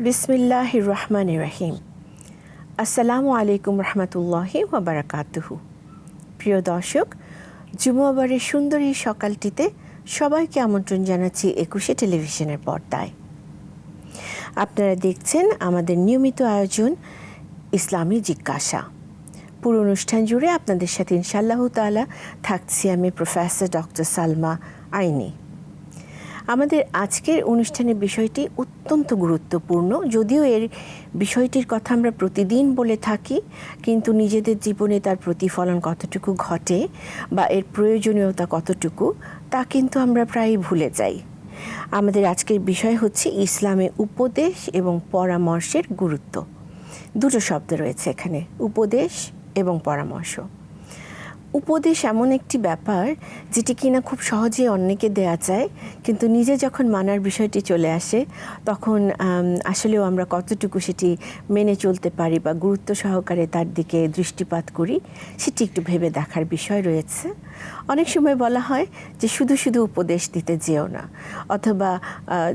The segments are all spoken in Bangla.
বিসমিল্লাহির রহমানির রহিম। আসসালামু আলাইকুম রহমতুল্লাহি ওয়া বারাকাতুহু। প্রিয় দর্শক, জুমাবারের সুন্দর এই সকালটিতে সবাইকে আমন্ত্রণ জানাচ্ছি ২১শে টেলিভিশনের পর্দায়। আপনারা দেখছেন আমাদের নিয়মিত আয়োজন ইসলামী জিজ্ঞাসা। পুরো অনুষ্ঠান জুড়ে আপনাদের সাথে ইনশাআল্লাহ তাআলা থাকছি আমি প্রফেসর ডক্টর সালমা আইনি। আমাদের আজকের অনুষ্ঠানের বিষয়টি অত্যন্ত গুরুত্বপূর্ণ। যদিও এর বিষয়টির কথা আমরা প্রতিদিন বলে থাকি, কিন্তু নিজেদের জীবনে তার প্রতিফলন কতটুকু ঘটে বা এর প্রয়োজনীয়তা কতটুকু তা কিন্তু আমরা প্রায়ই ভুলে যাই। আমাদের আজকের বিষয় হচ্ছে ইসলামে উপদেশ এবং পরামর্শের গুরুত্ব। দুটো শব্দ রয়েছে এখানে, উপদেশ এবং পরামর্শ। উপদেশ এমন একটি ব্যাপার যেটি কিনা খুব সহজে অন্যকে দেয়া যায়, কিন্তু নিজে যখন মানার বিষয়টি চলে আসে তখন আসলেও আমরা কতটুকু সেটি মেনে চলতে পারি বা গুরুত্ব সহকারে তার দিকে দৃষ্টিপাত করি সেটি একটু ভেবে দেখার বিষয় রয়েছে। অনেক সময় বলা হয় যে শুধু শুধু উপদেশ দিতে যেও না, অথবা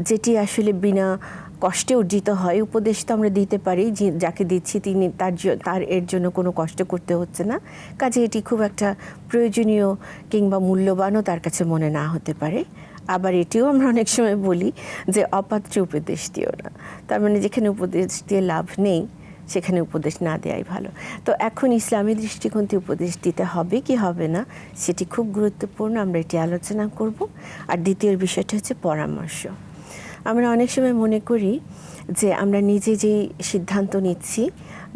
যেটি আসলে বিনা কষ্টে অর্জিত হয়। উপদেশ তো আমরা দিতে পারি, যাকে দিচ্ছি তিনি তার এর জন্য কোনো কষ্ট করতে হচ্ছে না, কাজে এটি খুব একটা প্রয়োজনীয় কিংবা মূল্যবানও তার কাছে মনে না হতে পারে। আবার এটিও আমরা অনেক সময় বলি যে অপাত্রে উপদেশ দিও না, তার মানে যেখানে উপদেশ দিয়ে লাভ নেই সেখানে উপদেশ না দেওয়াই ভালো। তো এখন ইসলামী দৃষ্টিকোণ থেকে উপদেশ দিতে হবে কি হবে না সেটি খুব গুরুত্বপূর্ণ, আমরা এটি আলোচনা করব। আর দ্বিতীয় বিষয়টি হচ্ছে পরামর্শ। আমরা অনেক সময় মনে করি যে আমরা নিজে যেই সিদ্ধান্ত নিচ্ছি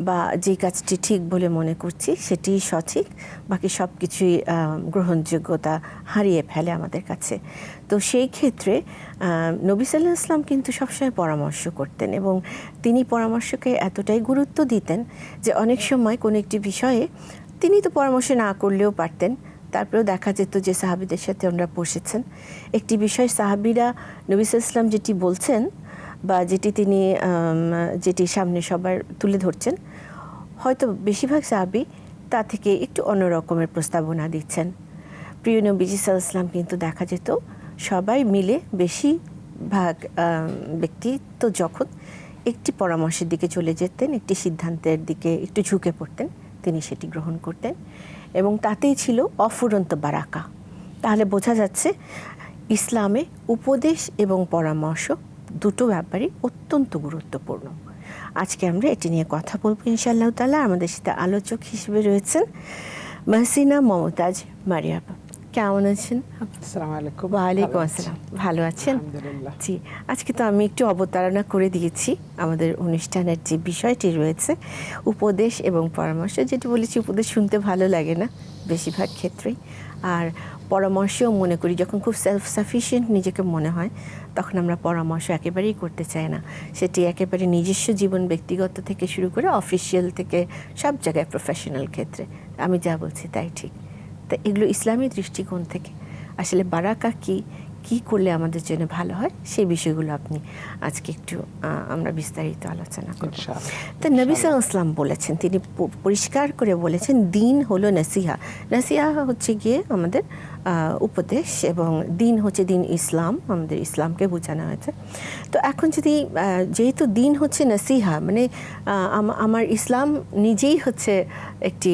বা যে কাজটি ঠিক বলে মনে করছি সেটিই সঠিক, বাকি সব কিছুই গ্রহণযোগ্যতা হারিয়ে ফেলে আমাদের কাছে। তো সেই ক্ষেত্রে নবী সাল্লাল্লাহু আলাইহি ওয়াসাল্লাম কিন্তু সবসময় পরামর্শ করতেন, এবং তিনি পরামর্শকে এতটাই গুরুত্ব দিতেন যে অনেক সময় কোনো একটি বিষয়ে তিনি তো পরামর্শ না করলেও পারতেন, তারপরেও দেখা যেত যে সাহাবীদের সাথে ওনারা বসেছেন, একটি বিষয় সাহাবীরা নবী সাল্লাল্লাহু আলাইহি ওয়াসাল্লাম যেটি বলছেন বা যেটি সামনে সবার তুলে ধরছেন, হয়তো বেশিরভাগ সাহাবী তা থেকে একটু অন্য রকমের প্রস্তাবনা দিচ্ছেন। প্রিয় নবীজি সাল্লাল্লাহু আলাইহি ওয়াসাল্লাম কিন্তু দেখা যেত সবাই মিলে বেশিরভাগ ব্যক্তিত্ব যখন একটি পরামর্শের দিকে চলে যেতেন, একটি সিদ্ধান্তের দিকে একটু ঝুঁকে পড়তেন, তিনি সেটি গ্রহণ করতেন এবং তাতেই ছিল অফুরন্ত বারাকা। তাহলে বোঝা যাচ্ছে ইসলামে উপদেশ এবং পরামর্শ দুটো ব্যাপারই অত্যন্ত গুরুত্বপূর্ণ। আজকে আমরা এটি নিয়ে কথা বলবো ইনশাআল্লাহ তাআলা। আমাদের সাথে আলোচক হিসেবে রয়েছেন মাহসিনা মমতাজ মারিয়া। কেমন আছেন? আসসালামু আলাইকুম। ওয়ালাইকুম আসসালাম। ভালো আছেন? আলহামদুলিল্লাহ। জি, আজকে তো আমি একটু অবতারণা করে দিয়েছি আমাদের অনুষ্ঠানের যে বিষয়টি রয়েছে উপদেশ এবং পরামর্শ। যেটি বলেছি, উপদেশ শুনতে ভালো লাগে না বেশিরভাগ ক্ষেত্রেই, আর পরামর্শও মনে করি যখন খুব সেলফ সাফিশিয়েন্ট নিজেকে মনে হয় তখন আমরা পরামর্শ একেবারেই করতে চাই না। সেটি একেবারে নিজস্ব জীবন, ব্যক্তিগত থেকে শুরু করে অফিসিয়াল থেকে সব জায়গায়, প্রফেশনাল ক্ষেত্রে আমি যা বলছি তাই ঠিক। তা এগুলো ইসলামী দৃষ্টিকোণ থেকে আসলে বারাকা কি করলে আমাদের জন্য ভালো হয় সেই বিষয়গুলো আপনি আজকে একটু আমরা বিস্তারিত আলোচনা করব। তা নবী সাল্লাল্লাহু আলাইহি ওয়াসাল্লাম বলেছেন, তিনি পরিষ্কার করে বলেছেন দিন হলো নাসিহা। নাসিহা হচ্ছে গিয়ে আমাদের উপদেশ, এবং দিন হচ্ছে দিন ইসলাম, আমাদের ইসলামকে বোঝানো হয়েছে। তো এখন যদি যেহেতু দিন হচ্ছে নাসিহা, মানে আমার ইসলাম নিজেই হচ্ছে একটি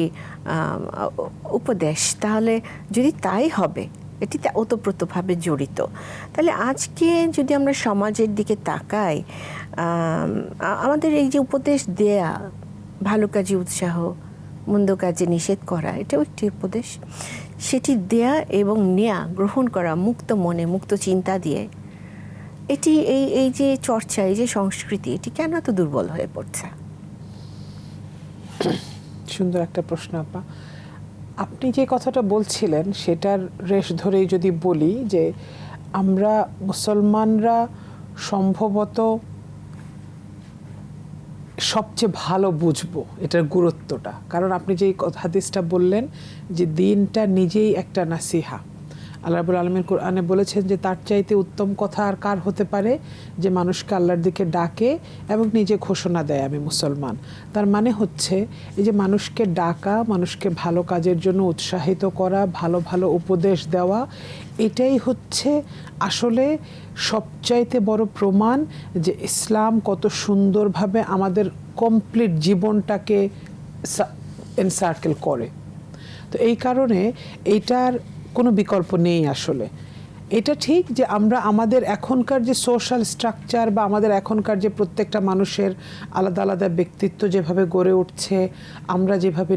উপদেশ, তাহলে যদি তাই হবে, এটিতে ওতপ্রোতভাবে জড়িত, তাহলে আজকে যদি আমরা সমাজের দিকে তাকাই, আমাদের এই যে উপদেশ দেয়া, ভালো কাজে উৎসাহ, মন্দ কাজে নিষেধ করা, এটাও একটি উপদেশ। সেটি দেয়া এবং নেয়া, গ্রহণ করা মুক্ত মনে, মুক্ত চিন্তা দিয়ে, এটি এই যে চর্চা, এই যে সংস্কৃতি, এটি কেন এত দুর্বল হয়ে পড়ছে? সুন্দর একটা প্রশ্ন আপা। আপনি যে কথাটা বলছিলেন সেটার রেশ ধরেই যদি বলি যে আমরা মুসলমানরা সম্ভবত সবচেয়ে ভালো বুঝবো এটার গুরুত্বটা, কারণ আপনি যে হাদিসটা বললেন যে দিনটা নিজেই একটা নাসিহা, আল্লাহ রাব্বুল আলামিন কোরআনে বলেছেন যে তার চাইতে উত্তম কথা আর কার হতে পারে যে মানুষকে আল্লাহর দিকে ডাকে এবং নিজে ঘোষণা দেয় আমি মুসলমান। তার মানে হচ্ছে এই যে মানুষকে ডাকা, মানুষকে ভালো কাজের জন্য উৎসাহিত করা, ভালো ভালো উপদেশ দেওয়া, এটাই হচ্ছে আসলে সবচাইতে বড় প্রমাণ যে ইসলাম কত সুন্দরভাবে আমাদের কমপ্লিট জীবনটাকে এনসার্কেল করে। তো এই কারণে এইটার কোনো বিকল্প নেই আসলে। এটা ঠিক যে আমরা আমাদের এখনকার যে সোশ্যাল স্ট্রাকচার বা আমাদের এখনকার যে প্রত্যেকটা মানুষের আলাদা আলাদা ব্যক্তিত্ব যেভাবে গড়ে উঠছে, আমরা যেভাবে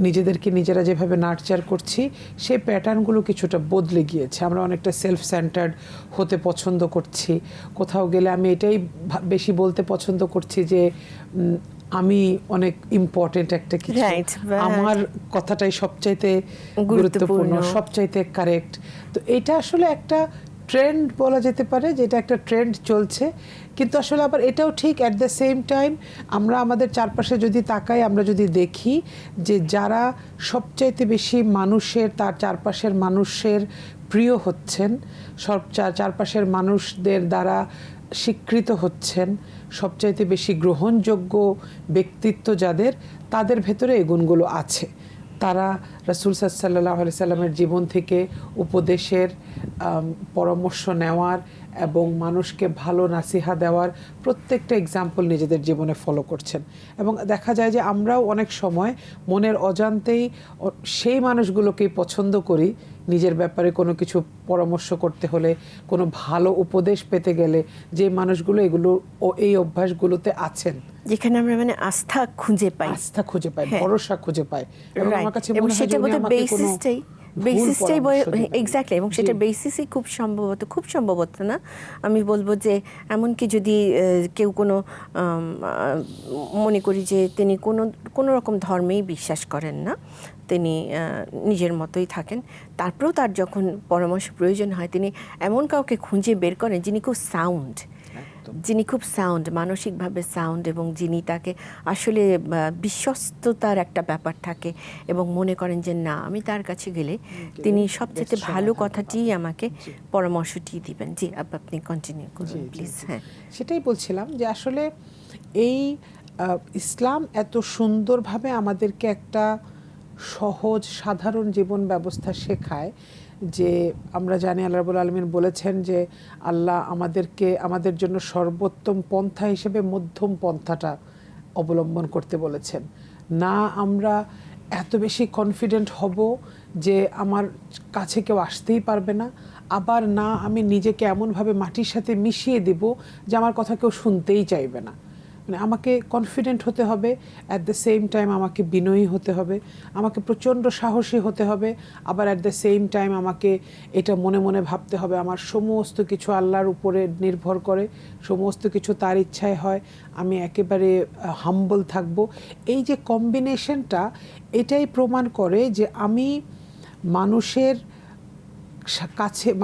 নিজেদেরকে নিজেরা যেভাবে নার্চার করছি, সেই প্যাটার্নগুলো কিছুটা বদলে গিয়েছে। আমরা অনেকটা সেলফ সেন্টার্ড হতে পছন্দ করছি। কোথাও গেলে আমি এটাই বেশি বলতে পছন্দ করছি যে আমি অনেক ইম্পর্টেন্ট একটা কিছু, আমার কথাটাই সবচাইতে গুরুত্বপূর্ণ, সবচাইতে কারেক্ট। তো এটা আসলে একটা ট্রেন্ড বলা যেতে পারে, যেটা একটা ট্রেন্ড চলছে। কিন্তু আসলে আবার এটাও ঠিক, অ্যাট দ্য সেম টাইম আমরা আমাদের চারপাশে যদি তাকাই, আমরা যদি দেখি যে যারা সবচাইতে বেশি তার চারপাশের মানুষের প্রিয় হচ্ছেন, চারপাশের মানুষদের দ্বারা স্বীকৃত হচ্ছেন, সবচাইতে বেশি গ্রহণযোগ্য ব্যক্তিত্ব তাদের ভেতরে এই গুণগুলো আছে। তারা রাসূল সাল্লাল্লাহু আলাইহি সাল্লামের জীবন থেকে উপদেশের, পরামর্শ নেওয়ার এবং মানুষকে ভালো নাসিহা দেওয়ার প্রত্যেকটা এক্সাম্পল নিজেদের জীবনে ফলো করছেন। এবং দেখা যায় যে আমরাও অনেক সময় মনের অজান্তেই সেই মানুষগুলোকেই পছন্দ করি নিজের ব্যাপারে কোনো কিছু পরামর্শ করতে হলে, কোনো ভালো উপদেশ পেতে গেলে, যে মানুষগুলো এই অভ্যাসগুলোতে আছেন, যেখানে আমরা মানে আস্থা খুঁজে পাই, ভরসা খুঁজে পাই। এবং আমার কাছে মনে হয় যে বেসিসটাই এক্স্যাক্টলি, এবং সেটা বেসিসই খুব সম্ভবত না, আমি বলবো যে এমনকি যদি কেউ কোনো মনে করি যে তিনি কোনো রকম ধর্মেই বিশ্বাস করেন না, তিনি নিজের মতোই থাকেন, তারপরেও তার যখন পরামর্শ প্রয়োজন হয় তিনি এমন কাউকে খুঁজে বের করেন যিনি খুব সাউন্ড, মানসিকভাবে সাউন্ড, এবং যিনি তাকে আসলে বিশ্বস্ততার একটা ব্যাপার থাকে এবং মনে করেন যে না, আমি তার কাছে গেলে তিনি সবচেয়ে ভালো কথাটিই আমাকে পরামর্শটি দিবেন। জি, আপনি কন্টিনিউ করুন প্লিজ। হ্যাঁ, সেটাই বলছিলাম যে আসলে এই ইসলাম এত সুন্দরভাবে আমাদেরকে একটা সহজ সাধারণ জীবন ব্যবস্থা শেখায় যে আমরা জানি আল্লাহ রাব্বুল আলামিন বলেছেন যে আল্লাহ আমাদের জন্য সর্বোত্তম পন্থা হিসেবে মধ্যম পন্থাটা অবলম্বন করতে বলেছেন। না আমরা এত বেশি কনফিডেন্ট হব যে আমার কাছে কেউ আসতেই পারবে না, আবার না আমি নিজেকে এমনভাবে মাটির সাথে মিশিয়ে দেব যে আমার কথা কেউ শুনতেই চাইবে না। মানে আমাকে কনফিডেন্ট হতে হবে, অ্যাট দ্য সেম টাইম আমাকে বিনয়ী হতে হবে, আমাকে প্রচণ্ড সাহসী হতে হবে, আবার অ্যাট দ্য সেম টাইম আমাকে এটা মনে মনে ভাবতে হবে আমার সমস্ত কিছু আল্লাহর উপরে নির্ভর করে, সমস্ত কিছু তার ইচ্ছায় হয়, আমি একেবারে হাম্বল থাকব। এই যে কম্বিনেশনটা, এটাই প্রমাণ করে যে আমি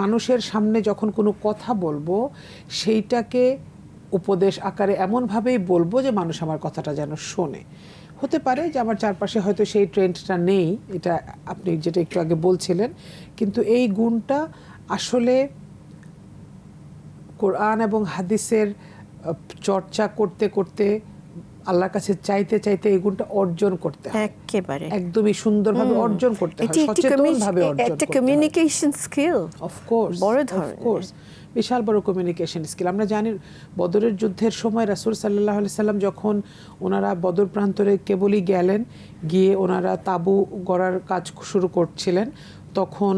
মানুষের সামনে যখন কোনো কথা বলবো, সেইটাকে উপদেশ আকারে এমনভাবেই বলবো যে মানুষ আমার কথাটা যেন শোনে। হতে পারে যে আমার চারপাশে হয়তো সেই ট্রেন্ডটা নেই, এটা আপনি যেটা একটু আগে বলছিলেন, কিন্তু এই গুণটা আসলে কোরআন এবং হাদিসের চর্চা করতে করতে, আল্লাহর কাছে চাইতে চাইতে এই গুণটা অর্জন করতে হয়, একেবারে একদমই সুন্দরভাবে অর্জন করতে হয়, সচেতনভাবে অর্জন করতে হয়। একটা কমিউনিকেশন স্কিল, অফকোর্স, বড় ধরনের, অফকোর্স বিশাল বড় কমিউনিকেশন স্কিল। আমরা জানি বদরের যুদ্ধের সময় রাসূল সাল্লাল্লাহু আলাইহি সাল্লাম যখন ওনারা বদর প্রান্তরে কেবলই গিয়ে ওনারা তাঁবু গড়ার কাজ শুরু করছিলেন, তখন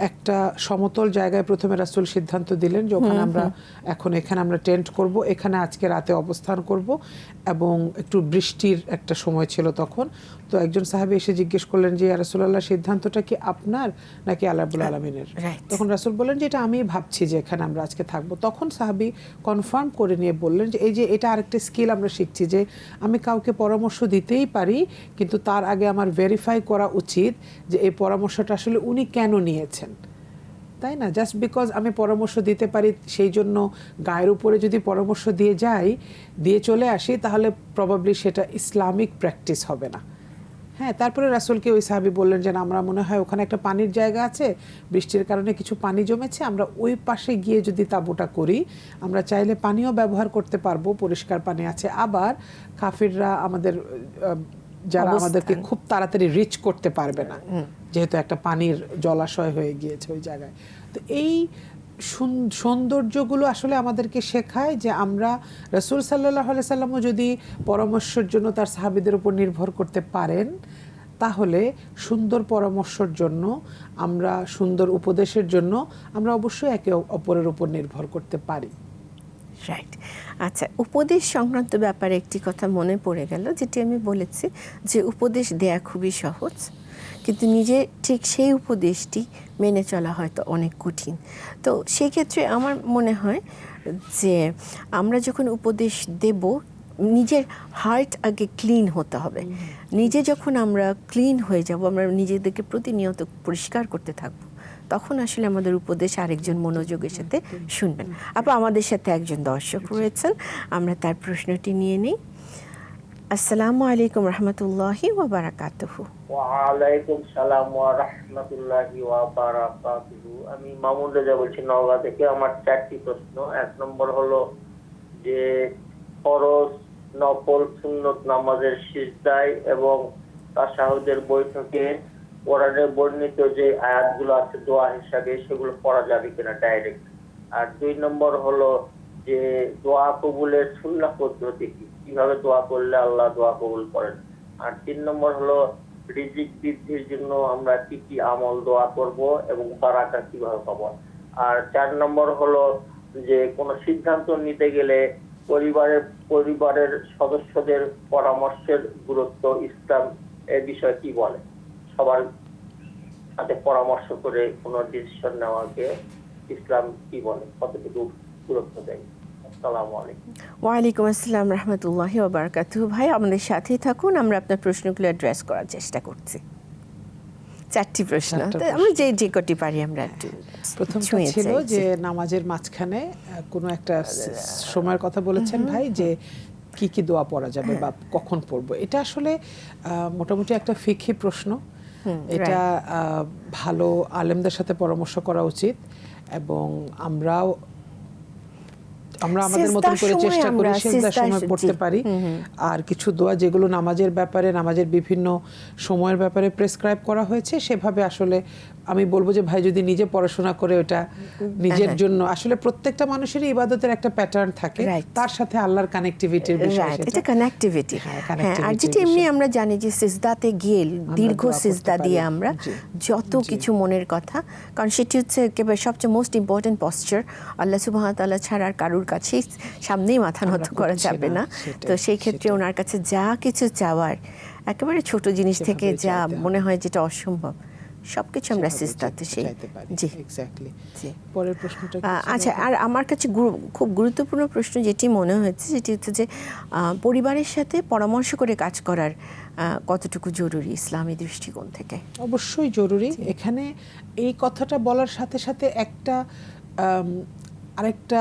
একটা সমতল জায়গায় প্রথমে রাসূল সিদ্ধান্ত দিলেন যে এখানে আমরা টেন্ট করব, এখানে আজকে রাতে অবস্থান করব, এবং একটু বৃষ্টির একটা সময় ছিল তখন। তো একজন সাহাবী এসে জিজ্ঞেস করলেন যে ইয়া রাসূলুল্লাহ, সিদ্ধান্তটা কি আপনার নাকি আল্লাহ রাব্বুল আলামিনের? তখন রাসূল বললেন যে এটা আমি ভাবছি যে এখানে আমরা আজকে থাকবো। তখন সাহাবী কনফার্ম করে নিয়ে বললেন যে এটা আরেকটা স্কিল আমরা শিখছি, যে আমি কাউকে পরামর্শ দিতেই পারি, কিন্তু তার আগে আমার ভেরিফাই করা উচিত যে এই পরামর্শটা আসলে উনি কেন নিয়েছেন, তাই না? জাস্ট বিকজ আমি পরামর্শ দিতে পারি সেই জন্য গায়ের উপরে যদি পরামর্শ দিয়ে চলে আসি, তাহলে প্রবাবলি সেটা ইসলামিক প্র্যাকটিস হবে না। হ্যাঁ, তারপরে রাসূলকে ওই সাহাবী বললেন যে আমরা মনে হয় ওখানে একটা পানির জায়গা আছে, বৃষ্টির কারণে কিছু পানি জমেছে, আমরা ওই পাশে গিয়ে যদি তাঁবুটা করি আমরা চাইলে পানিও ব্যবহার করতে পারবো, পরিষ্কার পানি আছে। আবার কাফিররা আমাদের যারা আমাদেরকে খুব তাড়াতাড়ি রিচ করতে পারবে না, যেহেতু একটা পানির জলাশয় হয়ে গিয়েছে ওই জায়গায়। তো এই সৌন্দর্যগুলো আসলে আমাদেরকে শেখায় যে আমরা রাসূল সাল্লাল্লাহু আলাইহি সাল্লামও যদি পরামর্শের জন্য তার সাহাবীদের উপর নির্ভর করতে পারেন, তাহলে সুন্দর পরামর্শের জন্য আমরা, সুন্দর উপদেশের জন্য আমরা অবশ্যই একে অপরের উপর নির্ভর করতে পারি। রাইট। আচ্ছা, উপদেশ সংক্রান্ত ব্যাপারে একটি কথা মনে পড়ে গেল, যেটি আমি বলেছি যে উপদেশ দেয়া খুবই সহজ, কিন্তু নিজে ঠিক সেই উপদেশটি মেনে চলা হয়তো অনেক কঠিন। তো সেই ক্ষেত্রে আমার মনে হয় যে আমরা যখন উপদেশ দেব, নিজের হার্ট আগে ক্লিন হতে হবে। নিজে যখন আমরা ক্লিন হয়ে যাব, আমরা নিজেদেরকে প্রতিনিয়ত পরিষ্কার করতে থাকবো, তখন আসলে আমাদের উপদেশ আরেকজন মনোযোগের সাথে শুনবেন। আপা, আমাদের সাথে একজন দর্শক রয়েছেন, আমরা তার প্রশ্নটি নিয়ে নিই। আসসালামু আলাইকুম রহমতুল্লাহি ওয়া বারাকাতুহু। ওয়ালাইকুম সালাম ওয়া রাহমাতুল্লাহি ওয়া বারাকাতুহু। আমি মামুন রেজা বলছি নওগাঁ থেকে। আমার 4টি প্রশ্ন। 1 নম্বর হলো যে ফরজ, নফল, সুন্নত নামাজের সিজদায় এবং তাশাহুদের বৈঠকে কোরআনে বর্ণিত যে আয়াতগুলো আছে দোয়া হিসাবে, সেগুলো পড়া যাবে কিনা ডাইরেক্ট। আর 2 নম্বর হলো যে দোয়া কবুলের সুন্নাহ পদ্ধতি কি, কিভাবে দোয়া করলে আল্লাহ দোয়া কবুল করেন। আর 3 নম্বর হলো রিজিক বৃদ্ধির জন্য আমরা কি কি আমল দোয়া করব এবং বারাকা কিভাবে পাবো। আর 4 নম্বর হলো যে কোনো সিদ্ধান্ত নিতে গেলে পরিবারের সদস্যদের পরামর্শের গুরুত্ব ইসলাম এ বিষয়ে কি বলে, সবার সাথে পরামর্শ করে কোনো ডিসিশন নেওয়াকে ইসলাম কি বলে, কতটুকু গুরুত্ব দেয়। আসসালামু আলাইকুম। ওয়ালাইকুম আসসালাম রহমতুল্লাহি ওয়া বারাকাতুহু। ভাই, আমাদের সাথেই থাকুন, আমরা আপনার প্রশ্নগুলো অ্যাড্রেস করার চেষ্টা করছি। 4টি প্রশ্ন, আমরা যে কটি পারি আমরা একটু। প্রথমটা ছিল যে নামাজের মাঝখানে কোনো একটা সময়ের কথা বলেছেন ভাই, যে কি কি দোয়া পড়া যাবে বা কখন পড়বো। এটা আসলে মোটামুটি একটা ফিকহি প্রশ্ন। এটা ভালো আলেমদের সাথে পরামর্শ করা উচিত, এবং আমরা আমাদের মতন করে চেষ্টা করি সিজদার সময় পড়তে পারি। আর কিছু দোয়া যেগুলো নামাজের ব্যাপারে, নামাজের বিভিন্ন সময়ের ব্যাপারে প্রেসক্রাইব করা হয়েছে, সেভাবে আসলে আমি বলবো যে ভাই যদি নিজে পড়াশোনা করে ওটা নিজের জন্য, আসলে প্রত্যেকটা মানুষেরই ইবাদতের একটা প্যাটার্ন থাকে, তার সাথে আল্লাহর কানেক্টিভিটির বিষয়, এটা কানেক্টিভিটি। আর যেটা এমনি আমরা জানি যে সিজদাতে গিয়ে দীর্ঘ সিজদা দিয়ে আমরা যত কিছু মনের কথা, কারণ সেটি হচ্ছে একেবারে সবচেয়ে মোস্ট ইম্পর্টেন্ট পশ্চার। আল্লাহ সুবহানাহু ওয়া তাআলা ছাড়া আর কারুর কাছে সামনেই মাথা নত করা যাবে না। তো সেই ক্ষেত্রে ওনার কাছে যা কিছু চাওয়ার, একেবারে ছোট জিনিস থেকে যা মনে হয় যেটা অসম্ভব, সবকিছু আমরা সিজদাতে সেই। জি, এক্স্যাক্টলি। পরের প্রশ্নটা আচ্ছা, আর আমার কাছে খুব গুরুত্বপূর্ণ প্রশ্ন যেটি মনে হয়েছে, যেটি হচ্ছে যে পরিবারের সাথে পরামর্শ করে কাজ করার কতটুকু জরুরি ইসলামী দৃষ্টিকোণ থেকে। অবশ্যই জরুরি। এখানে এই কথাটা বলার সাথে সাথে আরেকটা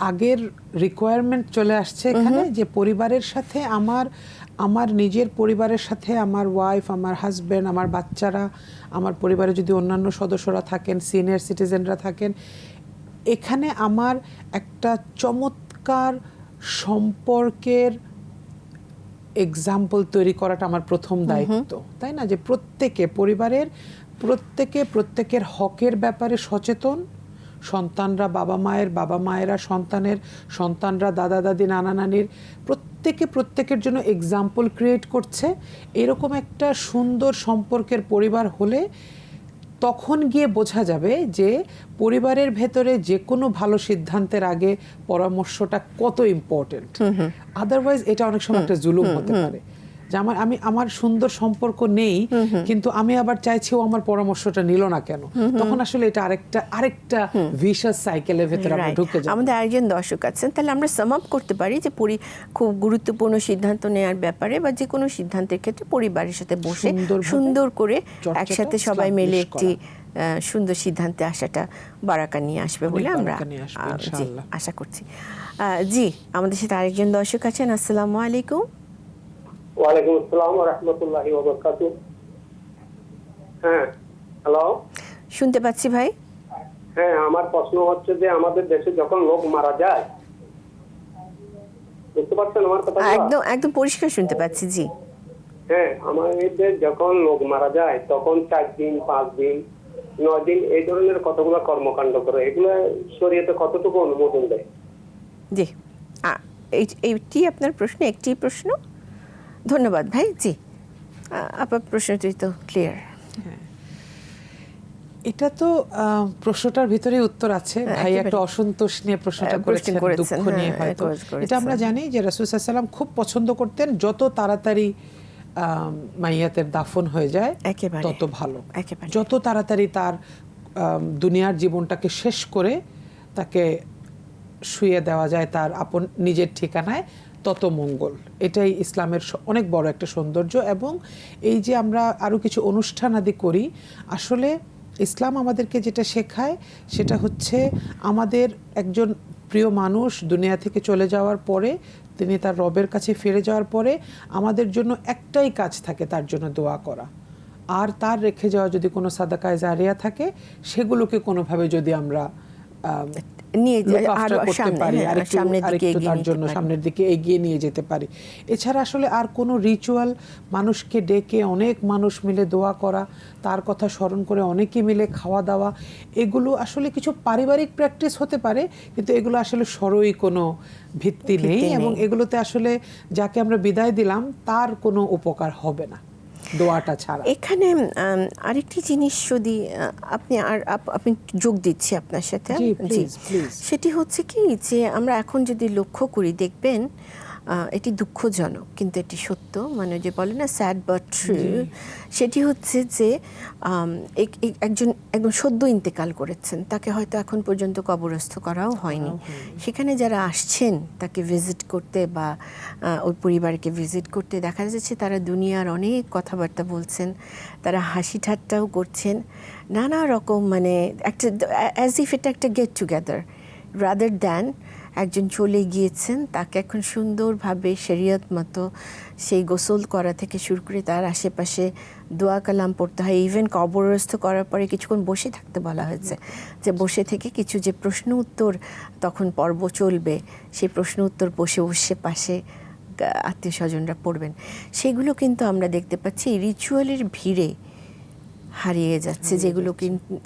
আগের রিকোয়ারমেন্ট চলে আসছে এখানে, যে পরিবারের সাথে আমার নিজের পরিবারের সাথে আমার ওয়াইফ, আমার হাজব্যান্ড, আমার বাচ্চারা, আমার পরিবারে যদি অন্যান্য সদস্যরা থাকেন, সিনিয়র সিটিজেনরা থাকেন, এখানে আমার একটা চমৎকার সম্পর্কের এক্সাম্পল তৈরি করাটা আমার প্রথম দায়িত্ব, তাই না? যে পরিবারের প্রত্যেকের হকের ব্যাপারে সচেতন, সন্তানরা বাবা মায়েরা সন্তানরা দাদা দাদি, নানা নানির, প্রত্যেকের জন্য এক্সাম্পল ক্রিয়েট করছে। এরকম একটা সুন্দর সম্পর্কের পরিবার হলে তখন গিয়ে বোঝা যাবে যে পরিবারের ভেতরে যে কোনো ভালো সিদ্ধান্তের আগে পরামর্শটা কত ইম্পর্টেন্ট। আদারওয়াইজ এটা অনেক সময় একটা জুলুম হতে পারে, যে আমার সুন্দর সম্পর্ক নেই, কিন্তু আমি আবার চাইছি ও আমার পরামর্শটা নিল না কেন, তখন আসলে এটা আরেকটা ভিশাস সাইকেলের ভেতরে আমরা ঢুকে যাই। আমাদের আরেকজন দর্শক আছেন, তাহলে আমরা সাম আপ করতে পারি যে খুব গুরুত্বপূর্ণ সিদ্ধান্ত নেওয়ার ব্যাপারে বা যে কোনো সিদ্ধান্তের ক্ষেত্রে পরিবারের সাথে বসে সুন্দর করে একসাথে সবাই মিলে একটি সুন্দর সিদ্ধান্তে আসাটা বারাকা নিয়ে আসবে বলে আমরা আশা করছি। জি, আমাদের সাথে আরেকজন দর্শক আছেন। আসসালামু আলাইকুম। ওয়ালাইকুম আসসালাম ওয়া রাহমাতুল্লাহি ওয়া বারাকাতুহু। হ্যাঁ, হ্যালো। শুনতে পাচ্ছি ভাই। হ্যাঁ, আমার প্রশ্ন হচ্ছে যে আমাদের দেশে যখন লোক মারা যায়, বুঝতে পারছেন আমার কথা? একদম একদম পরিষ্কার শুনতে পাচ্ছি, জি। হ্যাঁ, আমাদের যখন লোক মারা যায় তখন 4 দিন, 5 দিন, 9 দিন এই ধরনের কতগুলো কর্মকাণ্ড করে, এগুলো শরীয়তে কতটুকু অনুমোদন দেয়? জি, এইটি আপনার প্রশ্ন, একটি প্রশ্ন। ধন্যবাদ ভাই। জি, আপনার প্রশ্নটি তো ক্লিয়ার। এটা তো প্রশ্নটার ভিতরে উত্তর আছে। ভাই একটা অসন্তোষ নিয়ে প্রশ্নটা করেছেন, দুঃখ নিয়ে হয়তো। এটা আমরা জানি যে রাসূল সাল্লাল্লাহু আলাইহি ওয়াসাল্লাম খুব পছন্দ করতেন যত তাড়াতাড়ি মাইয়াতের দাফন হয়ে যায় তত ভালো, যত তাড়াতাড়ি তার দুনিয়ার জীবনটাকে শেষ করে তাকে শুইয়ে দেওয়া যায় তার আপন নিজের ঠিকানায় তত মঙ্গল। এটাই ইসলামের অনেক বড় একটা সৌন্দর্য। এবং এই যে আমরা আরও কিছু অনুষ্ঠান আদি করি, আসলে ইসলাম আমাদেরকে যেটা শেখায় সেটা হচ্ছে আমাদের একজন প্রিয় মানুষ দুনিয়া থেকে চলে যাওয়ার পরে, তিনি তার রবের কাছে ফিরে যাওয়ার পরে আমাদের জন্য একটাই কাজ থাকে, তার জন্য দোয়া করা। আর তার রেখে যাওয়া যদি কোনো সাদাকায়ে জারিয়া থাকে, সেগুলোকে কোনোভাবে যদি আমরা সামনের দিকে এগিয়ে নিয়ে যেতে পারি। এছাড়া আসলে আর কোনো রিচুয়াল, মানুষকে ডেকে অনেক মানুষ মিলে দোয়া করা, তার কথা স্মরণ করে অনেকে মিলে খাওয়া দাওয়া, এগুলো আসলে কিছু পারিবারিক প্র্যাকটিস হতে পারে, কিন্তু এগুলো আসলে সরই কোনো ভিত্তি নেই। এবং এগুলোতে আসলে যাকে আমরা বিদায় দিলাম তার কোনো উপকার হবে না দোয়াটা ছাড়া। এখানে আরেকটি জিনিস যদি আপনি যোগ দিচ্ছি আপনার সাথে, সেটি হচ্ছে কি যে আমরা এখন যদি লক্ষ্য করি, দেখবেন এটি দুঃখজনক কিন্তু এটি সত্য, মানে যে বলে না স্যাড বাট ট্রু, সেটি হচ্ছে যে একজন সদ্য ইন্তেকাল করেছেন, তাকে হয়তো এখন পর্যন্ত কবরস্থ করাও হয়নি। সেখানে যারা আসছেন তাকে ভিজিট করতে বা ওই পরিবারকে ভিজিট করতে, দেখা যাচ্ছে তারা দুনিয়ার অনেক কথাবার্তা বলছেন, তারা হাসি ঠাট্টাও করছেন, নানা রকম, মানে একটা অ্যাজ ইফ এটা একটা গেট টুগেদার, রাদার দ্যান একজন চলে গিয়েছেন, তাকে এখন সুন্দরভাবে শরিয়ত মতো সেই গোসল করা থেকে শুরু করে তার আশেপাশে দোয়া কালাম পড়তে হয়। ইভেন কবরস্থ করার পরে কিছুক্ষণ বসে থাকতে বলা হয়েছে, যে বসে থেকে কিছু যে প্রশ্ন উত্তর তখন পর্ব চলবে, সেই প্রশ্ন উত্তর বসে বসে পাশে আত্মীয় স্বজনরা পড়বেন। সেগুলো কিন্তু আমরা দেখতে পাচ্ছি রিচুয়ালের ভিড়ে হারিয়ে যাচ্ছে, যেগুলো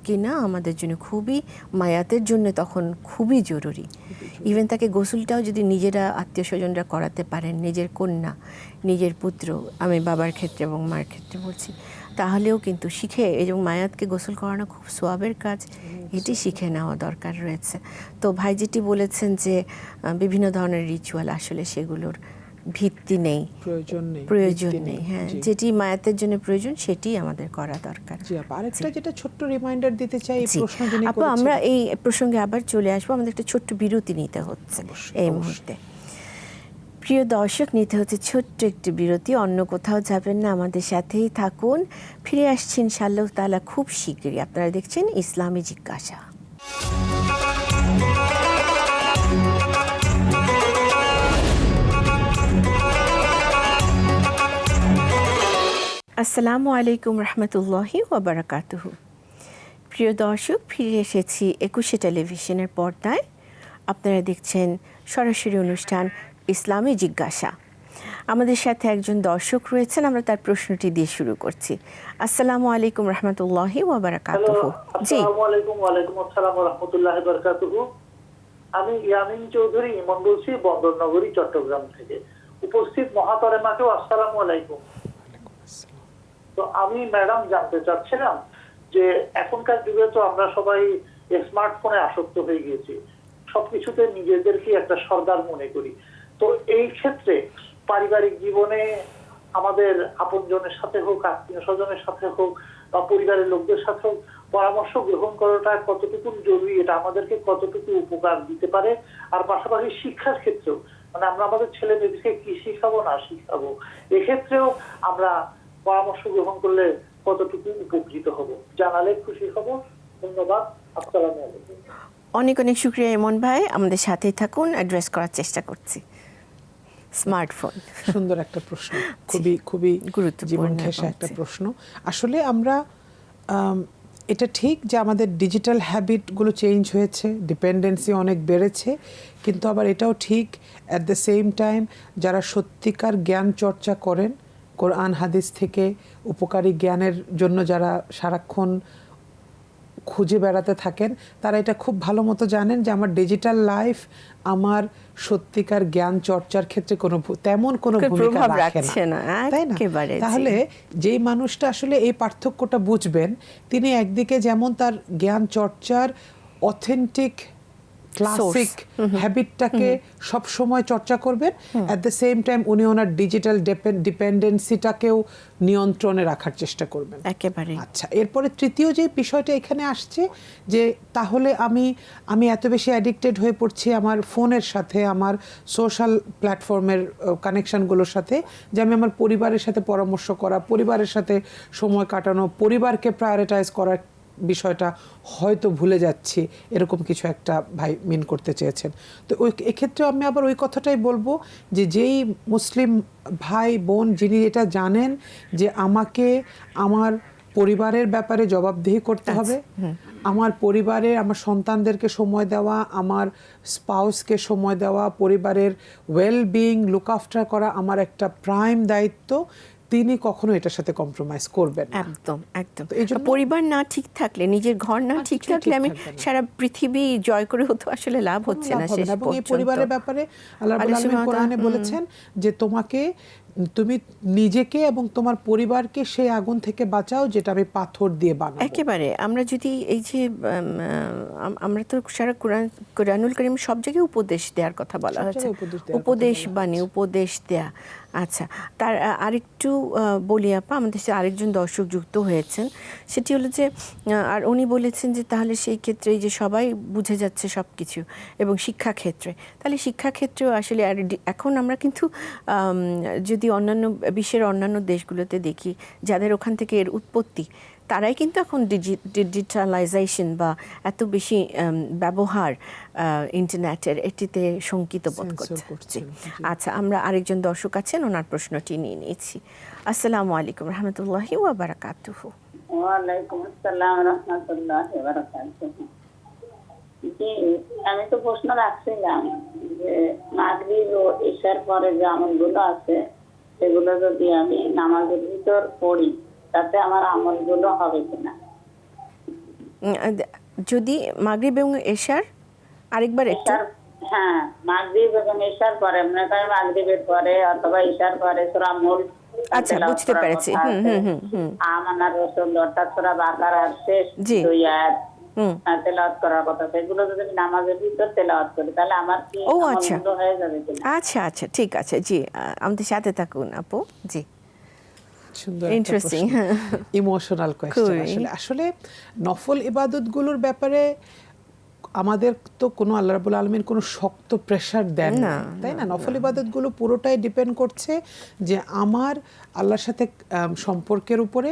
কিনা আমাদের জন্য খুবই, মায়াতের জন্য তখন খুবই জরুরি। ইভেন তাকে গোসলটাও যদি নিজেরা আত্মীয় স্বজনরা করাতে পারেন, নিজের কন্যা, নিজের পুত্র, আমি বাবার ক্ষেত্রে এবং মার ক্ষেত্রে বলছি, তাহলেও কিন্তু শিখে, এবং মায়াতকে গোসল করানো খুব সোয়াবের কাজ, এটি শিখে নেওয়া দরকার রয়েছে। তো ভাই যেটি বলেছেন যে বিভিন্ন ধরনের রিচুয়াল, আসলে সেগুলোর ভিত্তি নেই, প্রয়োজন নেই। হ্যাঁ, যেটি মায়াতের জন্য প্রয়োজন সেটি আমাদের করা দরকার। আরেকটা যেটা ছোট্ট রিমাইন্ডার দিতে চাই, প্রশ্ন আপু আমরা এই প্রসঙ্গে আবার চলে আসবো, আমাদের একটা ছোট্ট বিরতি নিতে হচ্ছে এই মুহূর্তে। প্রিয় দর্শক, নিতে হচ্ছে ছোট্ট একটি বিরতি, অন্য কোথাও যাবেন না, আমাদের সাথেই থাকুন। ফিরে আসছি ইনশাআল্লাহ তাআলা খুব শীঘ্রই। আপনারা দেখছেন ইসলামী জিজ্ঞাসা। আসসালামু আলাইকুম রহমতুল্লাহি ওয়া বারাকাতুহু। প্রিয় দর্শক, ফিরে এসেছি 21 টেলিভিশনের পর্দায়। আপনারা দেখছেন সরাসরি অনুষ্ঠান ইসলামী জিজ্ঞাসা। আমাদের সাথে একজন দর্শক রয়েছেন, আমরা তার প্রশ্নটি দিয়ে শুরু করছি। আসসালামু আলাইকুম রহমতুল্লাহি ওয়া বারাকাতুহু। জি, আসসালামু আলাইকুম। ওয়া আলাইকুম আসসালাম ওয়া রাহমাতুল্লাহি ওয়া বারাকাতুহু। আমি ইয়ামিন চৌধুরী ইমন বলছি, বন্দরনগরী, চট্টগ্রাম থেকে। উপস্থিত মহাতরেমাকেও আসসালামু আলাইকুম। তো আমি ম্যাডাম জানতে চাচ্ছিলাম যে এখনকার যুগে তো আমরা সবাই স্মার্টফোনে আসক্ত হয়ে গিয়েছি, সবকিছুতে নিজেদেরকে একটা সর্দার মনে করি। তো এই ক্ষেত্রে পারিবারিক জীবনে আমাদের আপনজনের সাথে হোক, আত্মীয় স্বজনের সাথে হোক, বা পরিবারের লোকদের সাথে হোক, পরামর্শ গ্রহণ করাটা কতটুকু জরুরি, এটা আমাদেরকে কতটুকু উপকার দিতে পারে। আর পাশাপাশি শিক্ষার ক্ষেত্রেও, মানে আমরা আমাদের ছেলে মেয়েদেরকে কি শিখাবো না শিখাবো, এক্ষেত্রেও আমরা পরামর্শ গ্রহণ করলে কতটুকু উপকৃত হব, জানালে খুশি হব। ধন্যবাদ। আসসালামু আলাইকুম। অনেক অনেক শুকরিয়া ইমন ভাই, আমাদের সাথেই থাকুন, অ্যাড্রেস করার চেষ্টা করছি। স্মার্টফোন। সুন্দর একটা প্রশ্ন, খুবই খুবই গুরুত্বপূর্ণ জীবন ঘেঁষা এবং একটা প্রশ্ন। আসলে আমরা এটা ঠিক যে আমাদের ডিজিটাল হ্যাবিটগুলো চেঞ্জ হয়েছে, ডিপেন্ডেন্সি অনেক বেড়েছে, কিন্তু আবার এটাও ঠিক অ্যাট দ্য সেম টাইম যারা সত্যিকার জ্ঞান চর্চা করেন, কোরআন হাদিস থেকে উপকারী জ্ঞানের জন্য যারা সারাক্ষণ খুঁজে বেড়াতে থাকেন, তারা এটা খুব ভালো মতো জানেন যে আমার ডিজিটাল লাইফ আমার সত্যিকার জ্ঞান চর্চার ক্ষেত্রে তেমন কোনো ভূমিকা রাখে না, তাই না? তাহলে যেই মানুষটা আসলে এই পার্থক্যটা বুঝবেন, তিনি একদিকে যেমন তার জ্ঞান চর্চার অথেন্টিক ক্লাসিক হ্যাবিটটাকে সব সময় চর্চা করবেন, অ্যাট দ্য সেম টাইম উনি ওনার ডিজিটাল ডিপেন্ডেন্সিটাকেও নিয়ন্ত্রণে রাখার চেষ্টা করবেন। একেবারে। আচ্ছা, এরপরে তৃতীয় যে বিষয়টা এখানে আসছে যে তাহলে আমি এত বেশি অ্যাডিক্টেড হয়ে পড়ছি আমার ফোনের সাথে, আমার সোশ্যাল প্ল্যাটফর্মের কানেকশনগুলোর সাথে, যে আমি আমার পরিবারের সাথে পরামর্শ করা, পরিবারের সাথে সময় কাটানো, পরিবারকে প্রায়োরিটাইজ করার বিষয়টা হয়তো ভুলে যাচ্ছি, এরকম কিছু একটা ভাই মিন করতে চেয়েছেন। তো এক্ষেত্রে আমি আবার ওই কথাটাই বলবো যে যেই মুসলিম ভাই বোন যিনি এটা জানেন যে আমাকে আমার পরিবারের ব্যাপারে জবাবদিহি করতে হবে, আমার পরিবারে আমার সন্তানদেরকে সময় দেওয়া, আমার স্পাউসকে সময় দেওয়া, পরিবারের ওয়েলবিং লুক আফটার করা আমার একটা প্রাইম দায়িত্ব, তিনি কখনো এটার সাথে কম্প্রোমাইজ করবেন না। একদম একদম। পরিবার না ঠিক থাকলে, নিজের ঘর না ঠিক থাকলে আমি সারা পৃথিবী জয় করেও তো আসলে লাভ হচ্ছে না শেষ পর্যন্ত। এবং এই পরিবারের ব্যাপারে আল্লাহ রাব্বুল আলামিন কোরআনে বলেছেন যে তুমি নিজেকে এবং তোমার পরিবারকে সেই আগুন থেকে বাঁচাও যেটা আমি পাথর দিয়ে বানাবো। একেবারে। আমরা যদি এই যে আমরা তো সারা কোরআনুল কারীম সব জায়গায় উপদেশ দেওয়ার কথা বলা হয়েছে, উপদেশ বাণী, উপদেশ দেয়া। আচ্ছা, তার আরেকটু বলি আপা, আমাদের সাথে আরেকজন দর্শক যুক্ত হয়েছেন, সেটি হলো যে আর উনি বলেছেন যে তাহলে সেই ক্ষেত্রে যে সবাই বুঝে যাচ্ছে সব কিছু এবং শিক্ষাক্ষেত্রে, তাহলে শিক্ষাক্ষেত্রেও আসলে এখন আমরা কিন্তু যদি অন্যান্য বিশ্বের অন্যান্য দেশগুলোতে দেখি যাদের ওখান থেকে এর উৎপত্তি, তারাই কিন্তু এখন ডিজিটালাইজেশন বা এত বেশি ব্যবহার ইন্টারনেটের, এটিতে শঙ্কিত বোধ করছে। আচ্ছা, আমরা আরেকজন দর্শক আছেন, ওনার প্রশ্নটি নিয়ে নিয়েছি। আসসালামু আলাইকুম রহমতুল্লাহি ওয়া বারাকাতুহু। ওয়ালাইকুম আসসালাম রাহমাতুল্লাহি ওয়া বারাকাতুহু। জি, আমি তো প্রশ্ন রাখছিলাম যে মাগরিব ও ইশার পরে যে আমলগুলো আছে সেগুলো যদি আমি নামাজের ভিতর পড়ি তাতে আমার আমলগুলো হবে কিনা? যদি মাগরিব এবং এশার আরেকবার একটু। হ্যাঁ, মাগরিব এবং এশার পরে, মনে করেন মাগরিবের পরে অথবা ইশার পরে সূরা মুলক, আচ্ছা বুঝতে পেরেছি, আমানার রাসূল অর্থাৎ সূরা বাকারার শেষ দুই আয়াত তেলাওয়াত করার কথা, সেগুলো যদি নামাজের ভিতর তেলাওয়াত করি তাহলে আমার কি আমলগুলো হয়ে যাবে কিনা? আচ্ছা আচ্ছা, ঠিক আছে। জি, আমাদের সাথে থাকুন আপু। জি, সুন্দর, ইন্টারেস্টিং, ইমোশনাল কোয়েশ্চেন। আসলে নফল ইবাদতগুলোর ব্যাপারে আমাদের তো কোনো আল্লাহ রাব্বুল আলামিন কোনো শক্ত প্রেশার দেন না, তাই না? নফল ইবাদতগুলো পুরোটাই ডিপেন্ড করছে যে আমার আল্লাহর সাথে সম্পর্কের উপরে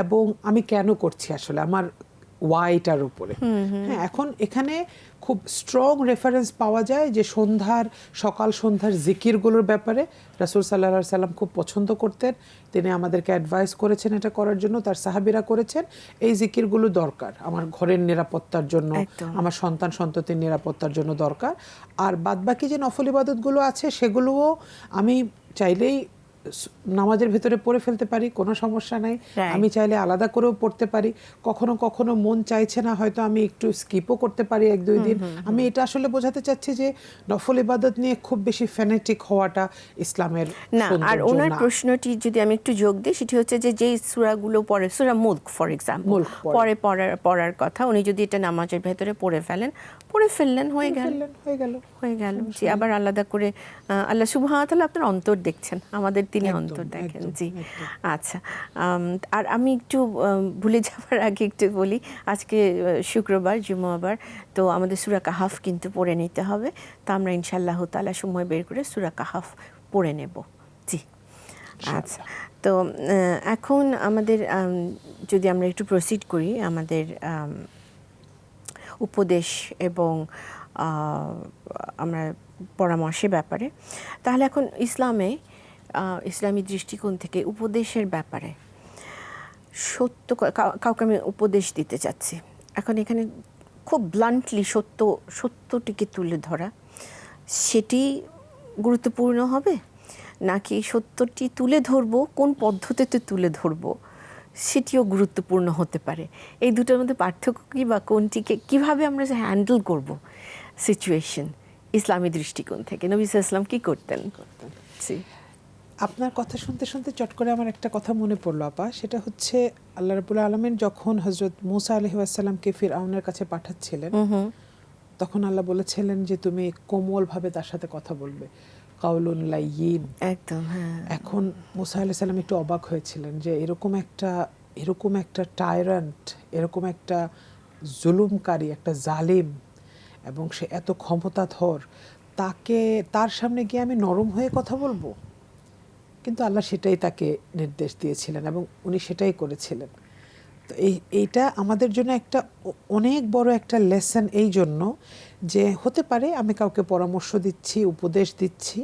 এবং আমি কেন করছি, আসলে আমার ওয়াইটার উপরে। হ্যাঁ, এখন এখানে খুব স্ট্রং রেফারেন্স পাওয়া যায় যে সকাল সন্ধ্যার জিকিরগুলোর ব্যাপারে রাসূল সাল্লাল্লাহু আলাইহি সাল্লাম খুব পছন্দ করতেন, তিনি আমাদেরকে অ্যাডভাইস করেছেন এটা করার জন্য, তার সাহাবীরা করেছেন। এই জিকিরগুলো দরকার আমার ঘরের নিরাপত্তার জন্য, আমার সন্তান সন্ততির নিরাপত্তার জন্য দরকার। আর বাদবাকি যে নফল ইবাদতগুলো আছে সেগুলোও আমি চাইলেই নামাজের ভিতরে পড়ে ফেলতে পারি, কোনো সমস্যা নাই। আমি চাইলে আলাদা করেও পড়তে পারি, কখনো কখনো মন চাইছে না হয়তো আমি একটু স্কিপও করতে পারি এক দুই দিন। আমি এটা আসলে বোঝাতে চাচ্ছি যে নফল ইবাদত নিয়ে খুব বেশি ফ্যানেটিক হওয়াটা ইসলামের না। আর ওনার প্রশ্নটি যদি আমি একটু যোগ দিই, সেটি হচ্ছে যে যেই সূরাগুলো পড়ে, সূরা মুলক ফর এক্সাম্পল, পড়ার কথা, উনি যদি এটা নামাজের ভেতরে পড়ে ফেললেন, হয়ে গেল। জি, আবার আলাদা করে আল্লাহ সুবহানাহু ওয়া তাআলা আপনার অন্তর দেখছেন, আমাদের তিনি অন্তর দেখেন। জি, আচ্ছা। আর আমি একটু ভুলে যাওয়ার আগে একটু বলি, আজকে শুক্রবার, জুমাবার, তো আমাদের সূরা কাহাফ কিন্তু পড়ে নিতে হবে। তো আমরা ইনশাআল্লাহ তাআলা সময় বের করে সূরা কাহাফ পড়ে নেব। জি, আচ্ছা। তো এখন আমাদের যদি আমরা একটু প্রসিড করি আমাদের উপদেশ এবং আমরা পরামর্শের ব্যাপারে। তাহলে এখন ইসলামে ইসলামী দৃষ্টিকোণ থেকে উপদেশের ব্যাপারে সত্য কাউকে আমি উপদেশ দিতে চাচ্ছি, এখন এখানে খুব ব্লান্টলি সত্যটিকে তুলে ধরা সেটি গুরুত্বপূর্ণ হবে, নাকি সত্যটি তুলে ধরবো কোন পদ্ধতিতে তুলে ধরবো সেটিও গুরুত্বপূর্ণ হতে পারে? এই দুটোর মধ্যে পার্থক্য কী, বা কোনটিকে কীভাবে আমরা হ্যান্ডেল করব সিচুয়েশন ইসলামী দৃষ্টিকোণ থেকে? নবী সাল্লাল্লাহু আলাইহি ওয়াসাল্লাম কী করতেন? জি, আপনার কথা শুনতে শুনতে চট করে আমার একটা কথা মনে পড়লো আপা, সেটা হচ্ছে আল্লাহ রাব্বুল আলামিন যখন হযরত মূসা আলাইহিস সালামকে ফিরআউনের কাছে পাঠাচ্ছিলেন, তখন আল্লাহ বলেছিলেন যে তুমি কোমলভাবে তার সাথে কথা বলবে, কাউলুন লাইয়িন। একদম, হ্যাঁ। এখন মূসা আলাইহিস সালাম একটু অবাক হয়েছিলেন যে এরকম একটা টাইরান্ট, এরকম একটা জুলুমকারী, একটা জালিম, এবং সে এত ক্ষমতাধর, তার সামনে গিয়ে আমি নরম হয়ে কথা বলবো? কিন্তু আল্লাহ সেটাই তাকে নির্দেশ দিয়েছিলেন এবং উনি সেটাই করেছিলেন। তো এইটা আমাদের জন্য একটা অনেক বড় একটা লেসন, এই জন্য যে হতে পারে আমি কাউকে পরামর্শ দিচ্ছি, উপদেশ দিচ্ছি,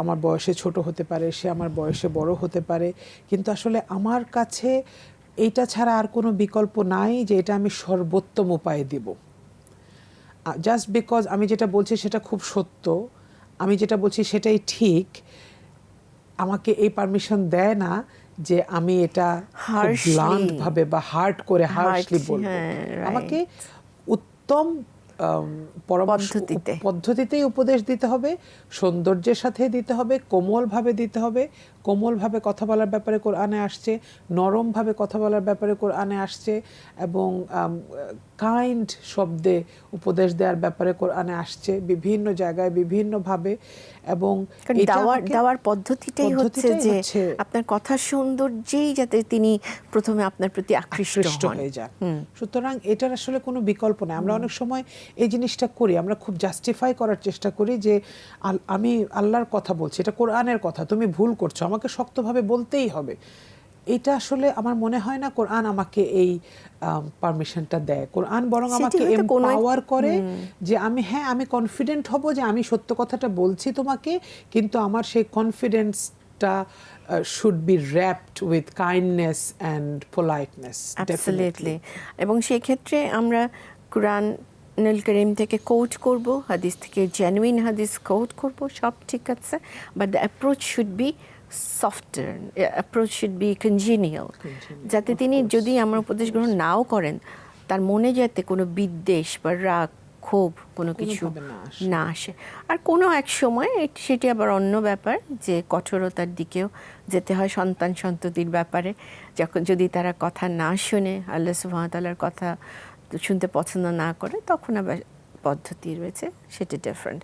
আমার বয়সে ছোট হতে পারে, সে আমার বয়সে বড় হতে পারে, কিন্তু আসলে আমার কাছে এইটা ছাড়া আর কোনো বিকল্প নাই যে এটা আমি সর্বোত্তম উপায়ে দিব। জাস্ট বিকজ আমি যেটা বলছি সেটা খুব সত্য, আমি যেটা বলছি সেটাই ঠিক, আমাকে এই পারমিশন দেয় না যে আমি এটা ব্লান্ট ভাবে বা হার্শলি বলবো। আমাকে উত্তম পদ্ধতিতেই উপদেশ দিতে হবে, সৌন্দর্যের সাথে দিতে হবে, কোমলভাবে দিতে হবে। কোমলভাবে কথা বলার ব্যাপারে কোরআনে আসছে, নরমভাবে কথা বলার ব্যাপারে কোরআনে আসছে, এবং কাইন্ড শব্দে উপদেশ দেওয়ার ব্যাপারে কোরআনে আসছে বিভিন্ন জায়গায় বিভিন্নভাবে। এবং দেওয়ার পদ্ধতিটাই হচ্ছে যে আপনার কথার সৌন্দর্যেই যাতে তিনি প্রথমে আপনার প্রতি আকৃষ্ট হয়ে যান। সুতরাং এটার আসলে কোনো বিকল্প নেই। আমরা অনেক সময় এই জিনিসটা করি, আমরা খুব জাস্টিফাই করার চেষ্টা করি যে আমি আল্লাহর কথা বলছি, এটা কোরআনের কথা, তুমি ভুল করছো, আমাকে শক্তভাবে বলতেই হবে। এটা আসলে আমার মনে হয় না কোরআন আমাকে এই পারমিশনটা দেয়। কোরআন বরং আমাকে এমপাওয়ার করে যে আমি কনফিডেন্ট হব যে আমি সত্য কথাটা বলছি তোমাকে, কিন্তু আমার সেই কনফিডেন্সটা should be wrapped with kindness and politeness. Absolutely. এবং সেই ক্ষেত্রে আমরা কুরআনুল কারীম থেকে কোট করব, হাদিস থেকে জেনুইন হাদিস কোট করব, সব ঠিক আছে, but the approach should be softer, approach should be কনজিনিয়াল, যাতে তিনি যদি আমার উপদেশ গ্রহণ নাও করেন, তার মনে যাতে কোনো বিদ্বেষ বা রাগ, ক্ষোভ কোনো কিছু না আসে। আর কোনো এক সময় সেটি আবার অন্য ব্যাপার যে কঠোরতার দিকেও যেতে হয় সন্তান সন্ততির ব্যাপারে, যখন যদি তারা কথা না শুনে, আল্লাহ সুবহানাহু ওয়া তাআলার কথা শুনতে পছন্দ না করে, তখন আবার পদ্ধতি রয়েছে, সেটা ডিফারেন্ট।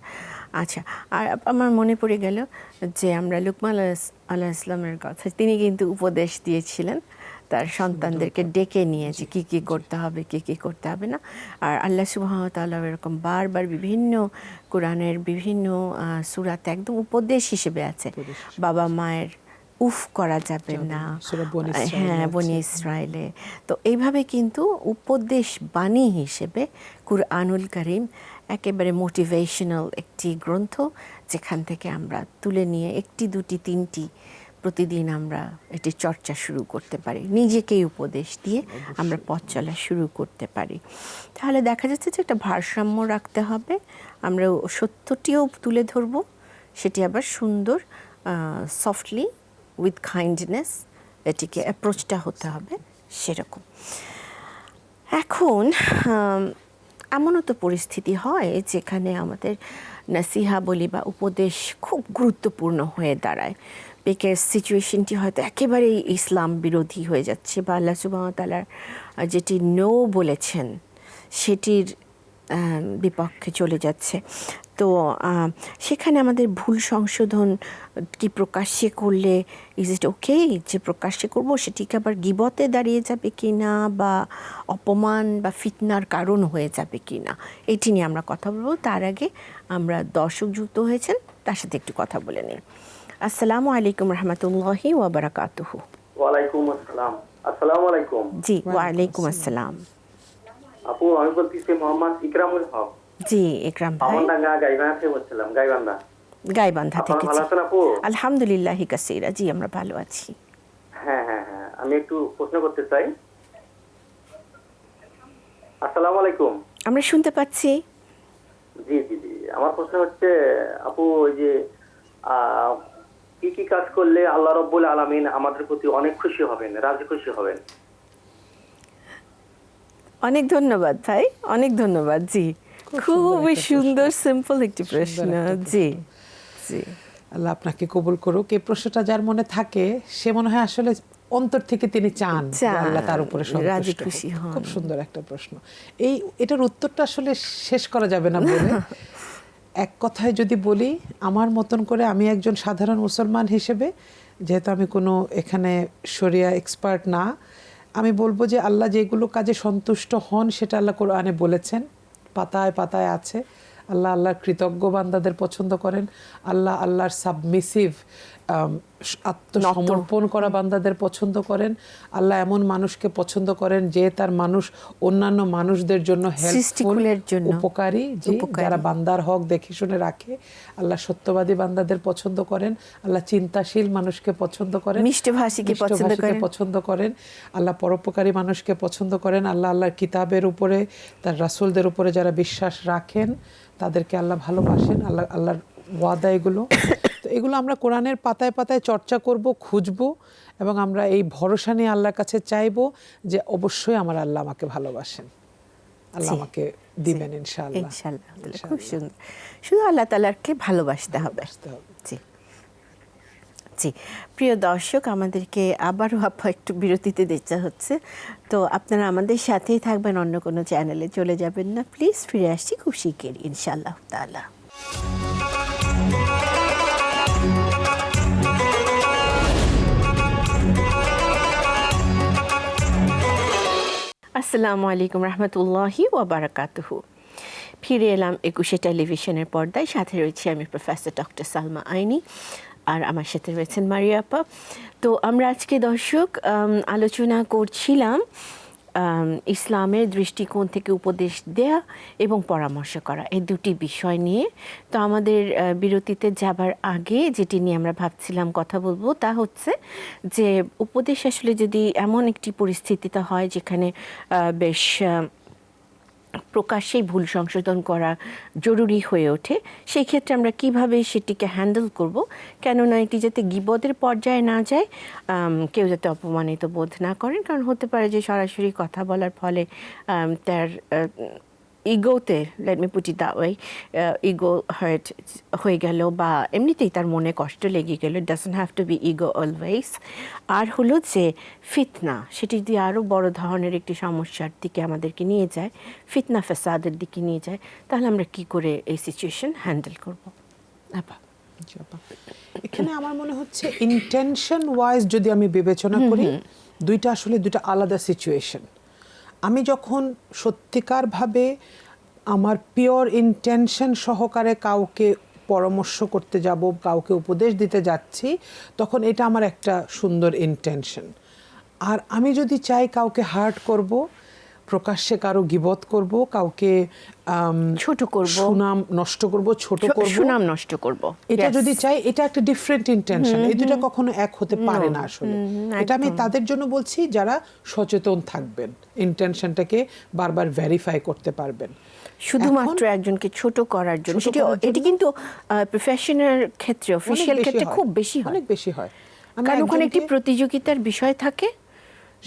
আচ্ছা, আর আমার মনে পড়ে গেল যে আমরা লুকমান আলাইহিস সালামের কথা, তিনি কিন্তু উপদেশ দিয়েছিলেন তার সন্তানদেরকে ডেকে নিয়ে যে কী কী করতে হবে, কী কী করতে হবে না। আর আল্লাহ সুবহানাহু ওয়া তাআলা এরকম বারবার বিভিন্ন কোরআনের বিভিন্ন সূরাতে একদম উপদেশ হিসেবে আছে, বাবা মায়ের উফ করা যাবে না, হ্যাঁ, বনি ইসরায়েলে। তো এইভাবে কিন্তু উপদেশ বাণী হিসেবে কুরআনুল কারীম একেবারে মোটিভেশনাল একটি গ্রন্থ, যেখান থেকে আমরা তুলে নিয়ে একটি, দুটি, তিনটি প্রতিদিন আমরা এটি চর্চা শুরু করতে পারি, নিজেকেই উপদেশ দিয়ে আমরা পথ চলা শুরু করতে পারি। তাহলে দেখা যাচ্ছে যে একটা ভারসাম্য রাখতে হবে, আমরা সত্যটিও তুলে ধরবো, সেটি আবার সুন্দর সফটলি উইথ কাইন্ডনেস এটিকে অ্যাপ্রোচটা হতে হবে সেরকম। এখন এমনও তো পরিস্থিতি হয় যেখানে আমাদের নাসিহা বলি বা উপদেশ খুব গুরুত্বপূর্ণ হয়ে দাঁড়ায়, বিকজ সিচুয়েশনটি হয়তো একেবারেই ইসলাম বিরোধী হয়ে যাচ্ছে, বা আল্লাহ সুবহানাহু ওয়া তাআলা যেটি নো বলেছেন সেটির বিপক্ষে চলে যাচ্ছে। তো সেখানে আমাদের ভুল সংশোধন কি প্রকাশ্যে করলে ইজ ইট ওকে যে প্রকাশ্যে করব, সেটিকে আবার গীবতে দাঁড়িয়ে যাবে কি না, বা অপমান বা ফিতনার কারণ হয়ে যাবে কি না, এটি নিয়ে আমরা কথা বলবো। তার আগে আমরা দর্শক যুক্ত হয়েছেন, তার সাথে একটু কথা বলে নিই। আসসালামু আলাইকুম রহমতুল্লাহি ওয়া বারাকাতুহু। ওয়ালাইকুম আসসালাম। আসসালামু আলাইকুম। জি, ওয়ালাইকুম আসসালাম। আপু, আমি বলতেছি মোহাম্মদ ইকরামুল হক। জি ইকরাম ভাই, আমনডাঙ্গা গাইবান্ধা থেকে বলছিলাম, গাইবান্ধা। গাইবান্ধা আপনারা থেকে। ভালো আছেন আপু? আলহামদুলিল্লাহ কাসীরা, জি আমরা ভালো আছি। হ্যাঁ হ্যাঁ হ্যাঁ, আমি একটু প্রশ্ন করতে চাই। আসসালামু আলাইকুম। আমরা শুনতে পাচ্ছি। জি জি জি, আমার প্রশ্ন হচ্ছে আপু, ওই যে কি কি কাজ করলে আল্লাহ রাব্বুল আলামিন আমাদের প্রতি অনেক খুশি হবেন, রাজি খুশি হবেন? অনেক ধন্যবাদ ভাই, অনেক ধন্যবাদ। জি খুবই সুন্দর সিম্পল একটি প্রশ্ন। জি জি, আল্লাহ আপনাকে কবুল করুক। এই প্রশ্নটা যার মনে থাকে সে মনে হয় আসলে অন্তর থেকে তিনি চান যে আল্লাহ তার উপরে রাজি সন্তুষ্ট খুশি হোক। হন। খুব সুন্দর একটা প্রশ্ন। এটার উত্তরটা আসলে শেষ করা যাবে না বলে এক কথায় যদি বলি, আমার মতন করে আমি একজন সাধারণ মুসলমান হিসেবে, যেহেতু আমি কোনো এখানে শরিয়া এক্সপার্ট না, আমি বলবো যে আল্লাহ যেগুলো কাজে সন্তুষ্ট হন সেটা আল্লাহ কোরআনে বলেছেন, পাতায় পাতায় আছে। আল্লাহ আল্লাহর কৃতজ্ঞ বান্দাদের পছন্দ করেন। আল্লাহ আল্লাহর সাবমিসিভ আত্মসমর্পণ করা বান্দাদের পছন্দ করেন। আল্লাহ এমন মানুষকে পছন্দ করেন যে তার মানুষ অন্যান্য মানুষদের জন্য হেল্পফুল, উপকারী, যারা বান্দার হক দেখে শুনে রাখে। আল্লাহ সত্যবাদী বান্দাদের পছন্দ করেন। আল্লাহ চিন্তাশীল মানুষকে পছন্দ করেন, মিষ্টভাষীকে পছন্দ করেন। আল্লাহ পরোপকারী মানুষকে পছন্দ করেন। আল্লাহ আল্লাহর কিতাবের উপরে, তার রাসূলদের উপরে যারা বিশ্বাস রাখেন তাদেরকে আল্লাহ ভালোবাসেন। আল্লাহর ওয়াদা এগুলো। তো এগুলো আমরা কোরআনের পাতায় পাতায় চর্চা করব, খুঁজব, এবং আমরা এই ভরসা নিয়ে আল্লাহর কাছে চাইবো যে অবশ্যই আমার আল্লাহ আমাকে ভালোবাসেন, আল্লাহ আমাকে দিবেন ইনশাআল্লাহ। ইনশাআল্লাহ, খুব সুন্দর। শুধু আল্লাহ তাআলাকে ভালোবাসতে হবে। জি জি, প্রিয় দর্শক, আমাদেরকে আবারও একটু বিরতিতে দিতে হচ্ছে, তো আপনারা আমাদের সাথেই থাকবেন, অন্য কোনো চ্যানেলে চলে যাবেন না প্লিজ। ফিরে আসছি খুব শিগগিরই ইনশাআল্লাহ তাআলা। আসসালামু আলাইকুম রহমতুল্লাহি ওয়া বারাকাতুহু। ফিরে এলাম 21 টেলিভিশনের পর্দায়। সাথে রয়েছি আমি প্রফেসর ডক্টর সালমা আইনি, আর আমার সাথে রয়েছেন মারিয়া আপা। তো আমরা আজকে দর্শক আলোচনা করছিলাম ইসলামের দৃষ্টিকোণ থেকে উপদেশ দেয়া এবং পরামর্শ করা, এই দুটি বিষয় নিয়ে। তো আমাদের বিরতিতে যাবার আগে যেটি নিয়ে আমরা ভাবছিলাম কথা বলবো তা হচ্ছে যে উপদেশ আসলে যদি এমন একটি পরিস্থিতিতে হয় যেখানে বেশ প্রকাশ্যেই ভুল সংশোধন করা জরুরি হয়ে ওঠে, সেই ক্ষেত্রে আমরা কিভাবে সেটিকে হ্যান্ডেল করব, কেননা এটি যাতে গীবতের পর্যায়ে না যায়, কেউ যাতে অপমানিত বোধ না করেন। কারণ হতে পারে যে সরাসরি কথা বলার ফলে তার ইগোতে, let me put it that way, ego hurt হয়ে গেল, বা এমনিতেই তার মনে কষ্ট লেগে গেল। It doesn't have to be ego always. আর হলো যে ফিতনা, সেটি যদি আরও বড় ধরনের একটি সমস্যার দিকে আমাদেরকে নিয়ে যায়, ফিতনা ফাসাদের দিকে নিয়ে যায়, তাহলে আমরা কি করে এই সিচুয়েশন হ্যান্ডেল করব? আপা, এখানে আমার মনে হচ্ছে ইন্টেনশন ওয়াইজ যদি আমি বিবেচনা করি, দুইটা আলাদা সিচুয়েশন। আমি যখন সত্যিকারভাবে আমার পিওর ইন্টেনশন সহকারে কাউকে পরামর্শ করতে যাব, কাউকে উপদেশ দিতে যাচ্ছি, তখন এটা আমার একটা সুন্দর ইন্টেনশন। আর আমি যদি চাই কাউকে হার্ট করব, প্রকাশ্যে কারো গীবত করব, কাউকে ছোট করব, সুনাম নষ্ট করব, ছোট করব, সুনাম নষ্ট করব, এটা যদি চাই, এটা একটা ডিফারেন্ট ইন্টেনশন। এই দুটো কখনো এক হতে পারে না আসলে। এটা আমি তাদের জন্য বলছি যারা সচেতন থাকবেন, ইন্টেনশনটাকে বারবার ভেরিফাই করতে পারবেন। শুধুমাত্র একজনকে ছোট করার জন্য, এটি কিন্তু প্রফেশনাল ক্ষেত্রে, অফিশিয়াল ক্ষেত্রে খুব বেশি হয়, অনেক বেশি হয়। কারণ ওখানে একটি প্রতিযোগিতার বিষয় থাকে,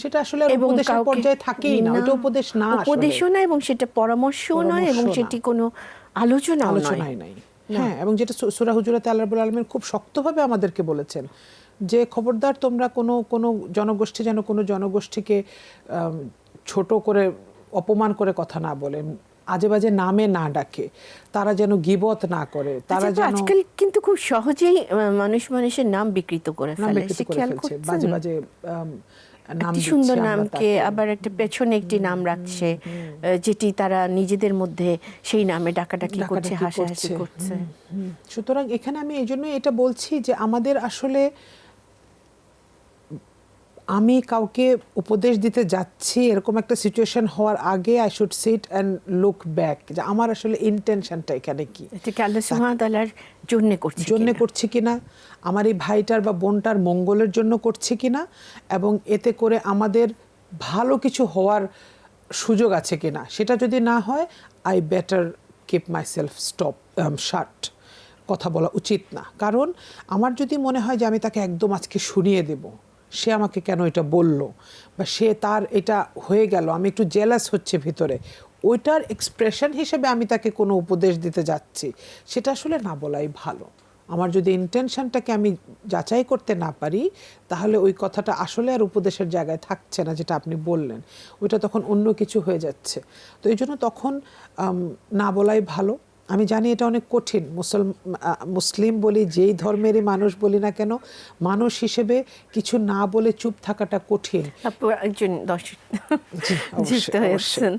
সেটা আসলে উপদেশের পর্যায়ে থাকেই না, ওটা উপদেশ না, উপদেশও না, এবং সেটা পরামর্শও নয়, এবং সেটি কোনো আলোচনাই নাই। হ্যাঁ, এবং যেটা সূরা হুজুরাতে আল্লাহ রাব্বুল আলামিন খুব শক্তভাবে আমাদেরকে বলেছেন যে খবরদার তোমরা কোনো জনগোষ্ঠী যেন কোনো জনগোষ্ঠীকে ছোট করে, অপমান করে কথা না বলে, আজে বাজে নামে না ডাকে, তারা যেন গীবত না করে, তারা যেন। আজকাল কিন্তু খুব সহজেই মানুষের নাম বিকৃত করে ফেলে, বাজে বাজে নাম, সুন্দর নামকে আবার একটা পেছনে একটি নাম রাখছে, যেটি তারা নিজেদের মধ্যে সেই নামে ডাকাডাকি করছে, হাসাহাসি করছে। সুতরাং এখানে আমি এই জন্য এটা বলছি যে আমাদের আসলে আমি কাউকে উপদেশ দিতে যাচ্ছি এরকম একটা সিচুয়েশন হওয়ার আগে I should seat and look back, যে আমার আসলে ইন্টেনশনটা এখানে কি, এটাকে আল্লাহ সুবহানাহু ওয়া তাআলার জন্য করছি কিনা, আমার এই ভাইটার বা বোনটার মঙ্গলের জন্য করছি কিনা, এবং এতে করে আমাদের ভালো কিছু হওয়ার সুযোগ আছে কিনা। সেটা যদি না হয়, I better keep myself shut, কথা বলা উচিত না। কারণ আমার যদি মনে হয় যে আমি তাকে একদম আজকে শুনিয়ে দেব, সে আমাকে কেন এটা বলল, বা সে তার এটা হয়ে গেল, আমি একটু জেলাস হচ্ছে ভিতরে, ওইটার এক্সপ্রেশন হিসেবে আমি তাকে কোনো উপদেশ দিতে যাচ্ছি, সেটা আসলে না বলাই ভালো। আমার যদি ইন্টেনশনটাকে আমি যাচাই করতে না পারি, তাহলে ওই কথাটা আসলে আর উপদেশের জায়গায় থাকছে না, যেটা আপনি বললেন, ওইটা তখন অন্য কিছু হয়ে যাচ্ছে। তো এই জন্য তখন না বলাই ভালো। আমি জানি এটা অনেক কঠিন, মুসলিম বলি, যেই ধর্মেরই মানুষ বলি না কেন, মানুষ হিসেবে কিছু না বলে চুপ থাকাটা কঠিন। একজন দর্শক যুক্ত হয়েছেন।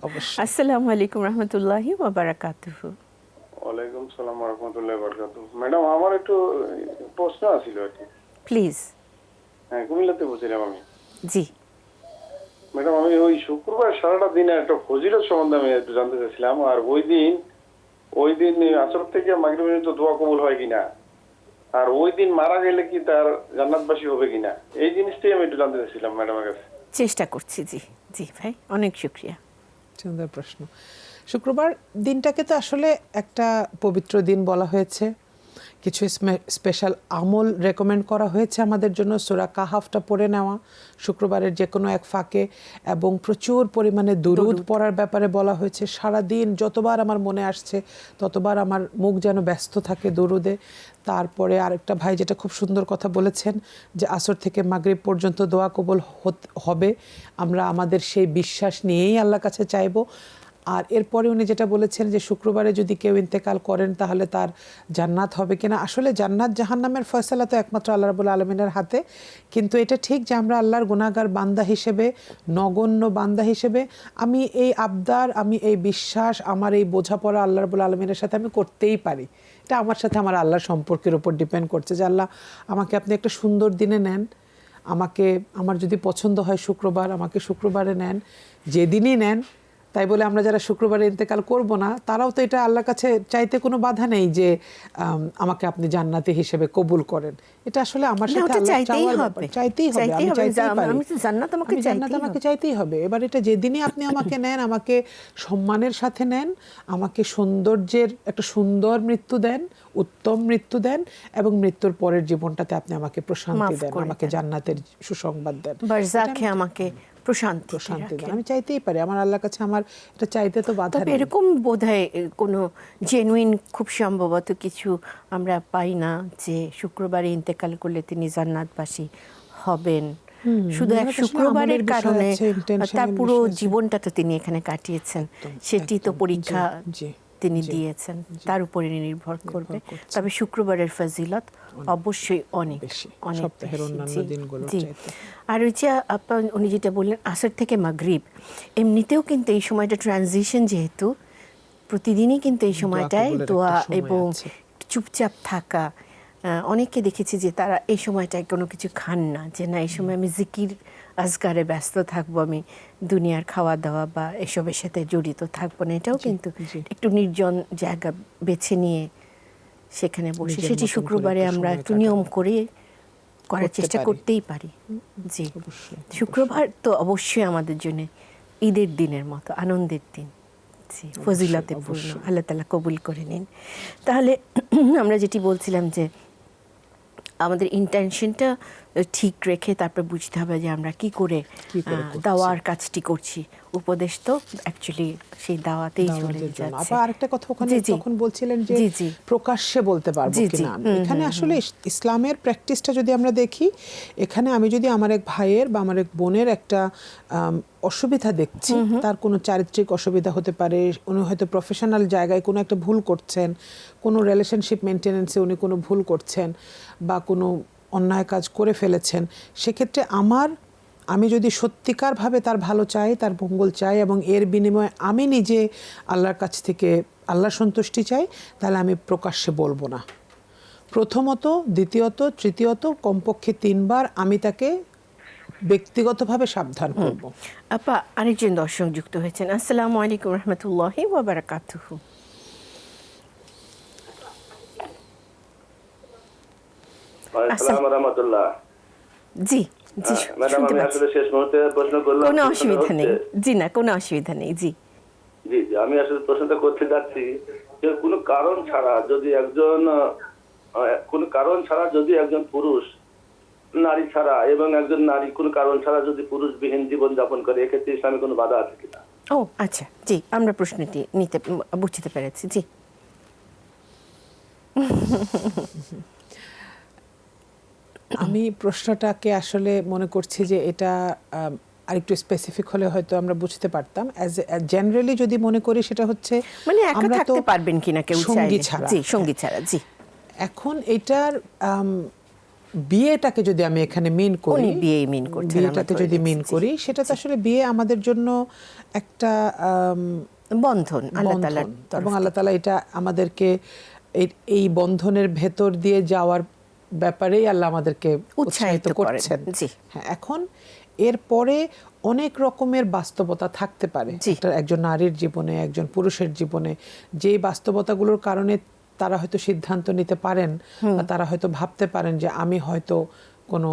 আসসালামু আলাইকুম রহমতুল্লাহি ওয়া বারাকাতুহু। ওয়ালাইকুম সালাম ওয়া রাহমাতুল্লাহি ওয়া বারাকাতুহু। ম্যাডাম, আমার একটু প্রশ্ন আছিল আর কি। প্লিজ। হ্যাঁ, কুমিল্লাতে বলছিলাম আমি। জি ম্যাডাম, আমি ওই শুক্রবার সারাটা দিনে একটা ফজিলত সম্বন্ধে আমি একটু জানতে চাইছিলাম। আর ওই দিন আসর থেকে মাগরিবের তো দোয়া কবুল হয় কিনা, আর ওই দিন মারা গেলে কি তার জান্নাতবাসী হবে কিনা, এই জিনিসটাই আমি একটু জানতে চাইছিলাম ম্যাডামের কাছে। চেষ্টা করছি। জি জি ভাই, অনেক শুকরিয়া। সুন্দর প্রশ্ন। শুক্রবার দিনটাকে তো আসলে একটা পবিত্র দিন বলা হয়েছে। কিছু স্পেশাল আমল রেকমেন্ড করা হয়েছে আমাদের জন্য। সূরা কাহাফটা পড়ে নেওয়া শুক্রবারের যে কোনো এক ফাঁকে, এবং প্রচুর পরিমাণে দুরুদ পড়ার ব্যাপারে বলা হয়েছে। সারাদিন যতবার আমার মনে আসছে ততবার আমার মুখ যেন ব্যস্ত থাকে দুরুদে। তারপরে আরেকটা ভাই যেটা খুব সুন্দর কথা বলেছেন, যে আসর থেকে মাগরিব পর্যন্ত দোয়া কবুল হবে, আমরা আমাদের সেই বিশ্বাস নিয়েই আল্লাহর কাছে চাইবো। আর এরপরে উনি যেটা বলেছেন যে শুক্রবারে যদি কেউ ইন্তেকাল করেন তাহলে তার জান্নাত হবে কিনা, আসলে জান্নাত জাহান্নামের ফয়সালা তো একমাত্র আল্লাহ রাব্বুল আলামিনের হাতে। কিন্তু এটা ঠিক যে আমরা আল্লাহর গুনাহগার বান্দা হিসেবে, নগণ্য বান্দা হিসেবে, আমি এই আবদার, আমি এই বিশ্বাস, আমার এই বোঝাপড়া আল্লাহ রাব্বুল আলামিনের সাথে আমি করতেই পারি। এটা আমার সাথে আমার আল্লাহর সম্পর্কের উপর ডিপেন্ড করছে, যে আল্লাহ আমাকে আপনি একটা সুন্দর দিনে নেন, আমার যদি পছন্দ হয় শুক্রবার, আমাকে শুক্রবারে নেন, যেদিনই নেন। তাই বলে আমরা যারা শুক্রবারে ইন্তেকাল করব না, তারাও তো এটা আল্লাহর কাছে চাইতে কোনো বাধা নেই যে আমাকে আপনি জান্নাতি হিসেবে কবুল করেন। এটা আসলে আমার সাথে আল্লাহ চাইতেই হবে, জান্নাত আমাকে চাইতেই হবে। এবার এটা যেদিনই আপনি আমাকে নেন, আমাকে সম্মানের সাথে নেন, আমাকে সৌন্দর্যের একটা সুন্দর মৃত্যু দেন, উত্তম মৃত্যু দেন, এবং মৃত্যুর পরের জীবনটাতে আপনি আমাকে প্রশান্তি দেন, আমাকে জান্নাতের সুসংবাদ দেন, বারজাখে আমাকে প্রশান্তি দেন। আমি চাইতেই পারি, আমার আল্লাহর কাছে আমার এটা চাইতে তো বাধা নেই। এরকম বোধহয় কোনো জেনুইন, খুব সম্ভবত কিছু আমরা পাই না যে শুক্রবারে ইন্তেকাল করলে তিনি জান্নাতবাসী হবেন। শুধু এক শুক্রবারের কারণে তার পুরো জীবনটা তো তিনি এখানে কাটিয়েছেন, সেটি তো পরীক্ষা তিনি দিয়েছেন, তার উপরে নির্ভর করবে। তবে শুক্রবারের ফজিলত অবশ্যই অনেক অনেক। আর ওই যে উনি যেটা বললেন আসর থেকে মাগরিব, এমনিতেও কিন্তু এই সময়টা ট্রানজিশন, যেহেতু প্রতিদিনই কিন্তু এই সময়টায় দোয়া এবং চুপচাপ থাকা। অনেককে দেখেছি যে তারা এই সময়টায় কোনো কিছু খান না, যে না এই সময় আমি জিকির আজকারে ব্যস্ত থাকবো, আমি দুনিয়ার খাওয়া দাওয়া বা এসবের সাথে জড়িত থাকবো না। এটাও কিন্তু একটু নির্জন জায়গা বেছে নিয়ে সেখানে বসে, সেটি শুক্রবারে আমরা একটু নিয়ম করে করার চেষ্টা করতেই পারি। জি, শুক্রবার তো অবশ্যই আমাদের জন্য ঈদের দিনের মতো আনন্দের দিন। জি, ফজিলতে পূর্ণ, আল্লাহ তাআলা কবুল করে নিন। তাহলে আমরা যেটি বলছিলাম যে আমাদের ইন্টেনশনটা ঠিক রেখে তারপর বুঝতে হবে যে আমরা কি করে দাওয়ার কাজটি করছি। উপদেশ তো অ্যাকচুয়ালি সেই দাওয়াতেই চলে যাচ্ছে। আবার আরেকটা কথা ওখানে তখন বলছিলেন যে প্রকাশ্যে বলতে পারবো কিনা। এখানে আসলে ইসলামের প্র্যাকটিসটা যদি আমরা দেখি, এখানে আমি যদি আমার এক ভাইয়ের বা আমার এক বোনের একটা অসুবিধা দেখছি, তার কোনো চারিত্রিক অসুবিধা হতে পারে, উনি হয়তো প্রফেশনাল জায়গায় কোনো একটা ভুল করছেন, কোনো রিলেশনশিপ মেনটেনেন্সে উনি কোনো ভুল করছেন বা কোনো অন্যায় কাজ করে ফেলেছেন, সেক্ষেত্রে আমি যদি সত্যিকারভাবে তার ভালো চাই, তার মঙ্গল চাই, এবং এর বিনিময়ে আমি নিজে আল্লাহর কাছ থেকে আল্লাহর সন্তুষ্টি চাই, তাহলে আমি প্রকাশ্যে বলবো না। প্রথমত, দ্বিতীয়ত, তৃতীয়ত, কমপক্ষে 3 বার আমি তাকে ব্যক্তিগতভাবে সাবধান করব। আপা, আরেকজন দর্শক যুক্ত হয়েছেন। আসসালামু আলাইকুম রহমতুল্লাহি ওয়া বারাকাতুহু। আসসালামু রাহমাতুল্লাহ। জি জি, ম্যাডাম, শুনতে আমি পাচ্ছি। আসলে শেষ মুহূর্তে প্রশ্ন করলাম। কোনো অসুবিধা নেই। জি না, কোনো অসুবিধা নেই। জি জি জি, আমি আসলে প্রশ্নটা করতে যাচ্ছি যে কোনো কারণ ছাড়া যদি একজন পুরুষ নারী ছাড়া এবং একজন নারী কোনো কারণ ছাড়া যদি পুরুষবিহীন জীবন যাপন করে, এক্ষেত্রে ইসলামে কোনো বাধা আছে কিনা? ও আচ্ছা, জি, আমরা প্রশ্নটি বুঝতে পেরেছি। জি, আমি প্রশ্নটাকে আসলে মনে করছি যে এটা আরেকটু স্পেসিফিক হলে হয়তো আমরা বুঝতে পারতাম। জেনারেলি যদি মনে করি সেটা হচ্ছে মানে একা আমরা তো থাকতে পারবেন কিনা কেউ সঙ্গী চাইলে। ছাড়া। জি, সঙ্গী ছাড়া। জি, এখন এটার বিয়েটাকে যদি আমি এখানে মিন করি, উনি বিয়ে মিন করছেন, বিয়েটাকে যদি মিন করি, সেটা তো আসলে বিয়ে আমাদের জন্য একটা বন্ধন আল্লাহ তাআলার বন্ধন, এবং আল্লাহ তাআলা এটা আমাদেরকে এই বন্ধনের ভেতর দিয়ে যাওয়ার ব্যাপারেই আল্লাহ আমাদেরকে উৎসাহিত করছেন। জি, হ্যাঁ, এখন এরপরে অনেক রকমের বাস্তবতা থাকতে পারে একজন নারীর জীবনে, একজন পুরুষের জীবনে, যে বাস্তবতাগুলোর কারণে তারা হয়তো সিদ্ধান্ত নিতে পারেন বা তারা হয়তো ভাবতে পারেন যে আমি হয়তো কোনো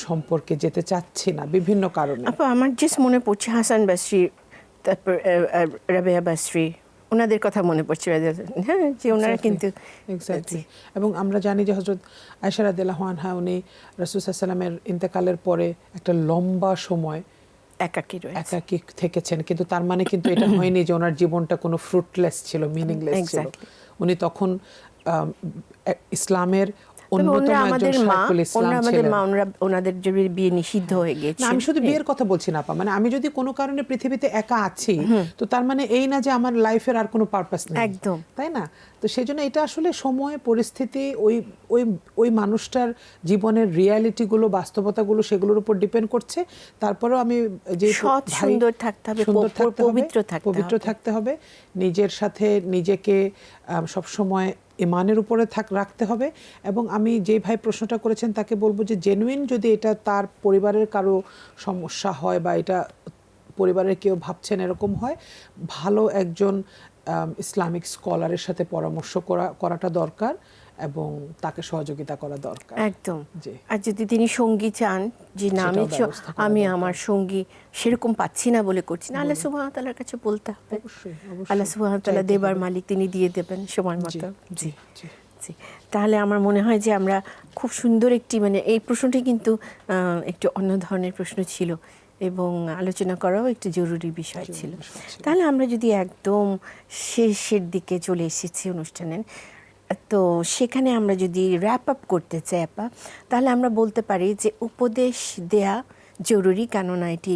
সম্পর্কে যেতে চাচ্ছি না বিভিন্ন কারণে। আপা, আমার জাস্ট মনে পড়ছে হাসান বাসরি, তারপর রাবেয়া বাসরি, ওনাদের কথা মনে পড়ছে। হ্যাঁ, যে ওনারা কিন্তু এক্স্যাক্টলি। এবং আমরা জানি যে হযরত আয়েশা রাদিয়াল্লাহু আনহা উনি রাসূল সাল্লাল্লাহু আলাইহি ওয়াসাল্লামের ইন্তেকালের পরে একটা লম্বা সময় একাকী থেকেছেন, কিন্তু তার মানে কিন্তু এটা হয়নি যে ওনার জীবনটা কোনো ফ্রুটলেস ছিল, মিনিংলেস ছিল। উনি তখন ইসলামের অন্যতম একজন শাইখুল ইসলাম ছিলেন। ওনাদের বিয়ে নিষিদ্ধ হয়ে গেছে। আমি শুধু বিয়ের কথা বলছি না আপা, মানে আমি যদি কোনো কারণে পৃথিবীতে একা আছি, তো তার মানে এই না যে আমার লাইফের আর কোনো পারপাস নেই, একদম তাই না? তো সেই জন্য এটা আসলে সময়, পরিস্থিতি, ওই মানুষটার জীবনের রিয়ালিটিগুলো, বাস্তবতাগুলো, সেগুলোর উপর ডিপেন্ড করছে। তারপরেও আমি যে সুন্দর থাকতে হবে, পবিত্র থাকতে হবে, নিজের সাথে নিজেকে সবসময় ইমানের উপরে রাখতে হবে। এবং আমি যে ভাই প্রশ্নটা করেছেন তাকে বলবো যে জেনুইন যদি এটা তার পরিবারের কারো সমস্যা হয় বা এটা পরিবারের কেউ ভাবছেন এরকম হয়, ভালো একজন ইসলামিক স্কলারের সাথে পরামর্শ করাটা দরকার এবং তাকে সহযোগিতা করা দরকার। একদম। আর যদি তিনি সঙ্গী চান যে না, আমি আমার সঙ্গী সেরকম পাচ্ছি না বলে করছি না, আল্লাহ সুবহানাহু ওয়া তাআলার কাছে বলতে হবে। আল্লাহ সুবহানাহু ওয়া তাআলা দেবার মালিক, তিনি দিয়ে দেবেন সময় মতো। জি জি। তাহলে আমার মনে হয় যে আমরা খুব সুন্দর একটি, মানে এই প্রশ্নটি কিন্তু একটু অন্য ধরনের প্রশ্ন ছিল এবং আলোচনা করাও একটি জরুরি বিষয় ছিল। তাহলে আমরা যদি একদম শেষের দিকে চলে এসেছি অনুষ্ঠানের, তো সেখানে আমরা যদি র্যাপ আপ করতে চাই আপা, তাহলে আমরা বলতে পারি যে উপদেশ দেয়া জরুরি, কেননা এটি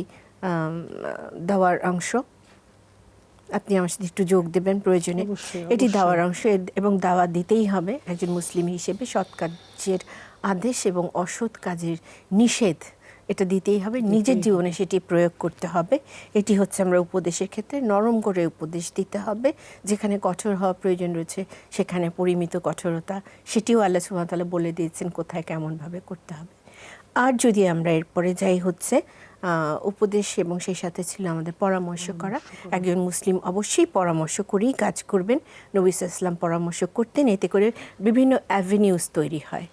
দেওয়ার অংশ। আপনি আমার সাথে একটু যোগ দেবেন প্রয়োজনে। এটি দেওয়ার অংশ এবং দাওয়া দিতেই হবে একজন মুসলিম হিসেবে। সৎ কাজের আদেশ এবং অসৎ কাজের নিষেধ, এটা দিতেই হবে, নিজের জীবনে সেটি প্রয়োগ করতে হবে। এটি হচ্ছে আমরা উপদেশের ক্ষেত্রে নরম করে উপদেশ দিতে হবে। যেখানে কঠোর হওয়া প্রয়োজন রয়েছে সেখানে পরিমিত কঠোরতা, সেটিও আল্লাহ সুবহানাহু ওয়া তাআলা বলে দিয়েছেন কোথায় কেমনভাবে করতে হবে। আর যদি আমরা এরপরে যাই হচ্ছে উপদেশ, এবং সেই সাথে ছিল আমাদের পরামর্শ করা। একজন মুসলিম অবশ্যই পরামর্শ করেই কাজ করবেন। নবী সাল্লাল্লাহু আলাইহি ওয়াসাল্লাম পরামর্শ করতেন, এতে করে বিভিন্ন অ্যাভিনিউজ তৈরি হয়।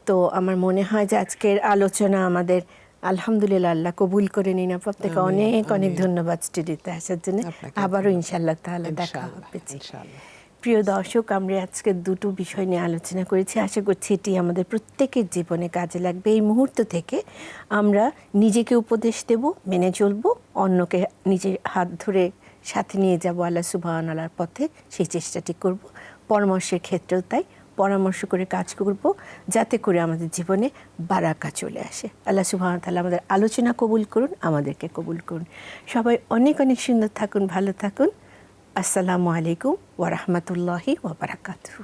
তো আমার মনে হয় যে আজকের আলোচনা আমাদের আলহামদুলিল্লাহ আল্লাহ কবুল করে নিন। আপনাকে অনেক অনেক ধন্যবাদ স্টুডিওতে আসার জন্য। আবারও ইনশাআল্লাহ তাআলা দেখা হবে। প্রিয় দর্শক, আমরা আজকে দুটো বিষয় নিয়ে আলোচনা করেছি। আশা করছি এটি আমাদের প্রত্যেকের জীবনে কাজে লাগবে। এই মুহূর্ত থেকে আমরা নিজেকে উপদেশ দেব, মেনে চলব, অন্যকে নিজের হাত ধরে সাথে নিয়ে যাব আল্লাহ সুবহানাহু ওয়া তাআলার পথে, সেই চেষ্টাটি করব। পরামর্শের ক্ষেত্রেও তাই, পরামর্শ করে কাজ করব যাতে করে আমাদের জীবনে বারাকা চলে আসে। আল্লাহ সুবহানাহু ওয়া তাআলা আমাদের আলোচনা কবুল করুন, আমাদেরকে কবুল করুন। সবাই অনেক অনেক সুন্দর থাকুন, ভালো থাকুন। আসসালামু আলাইকুম ওয়া রাহমাতুল্লাহি ওয়া বারাকাতুহু।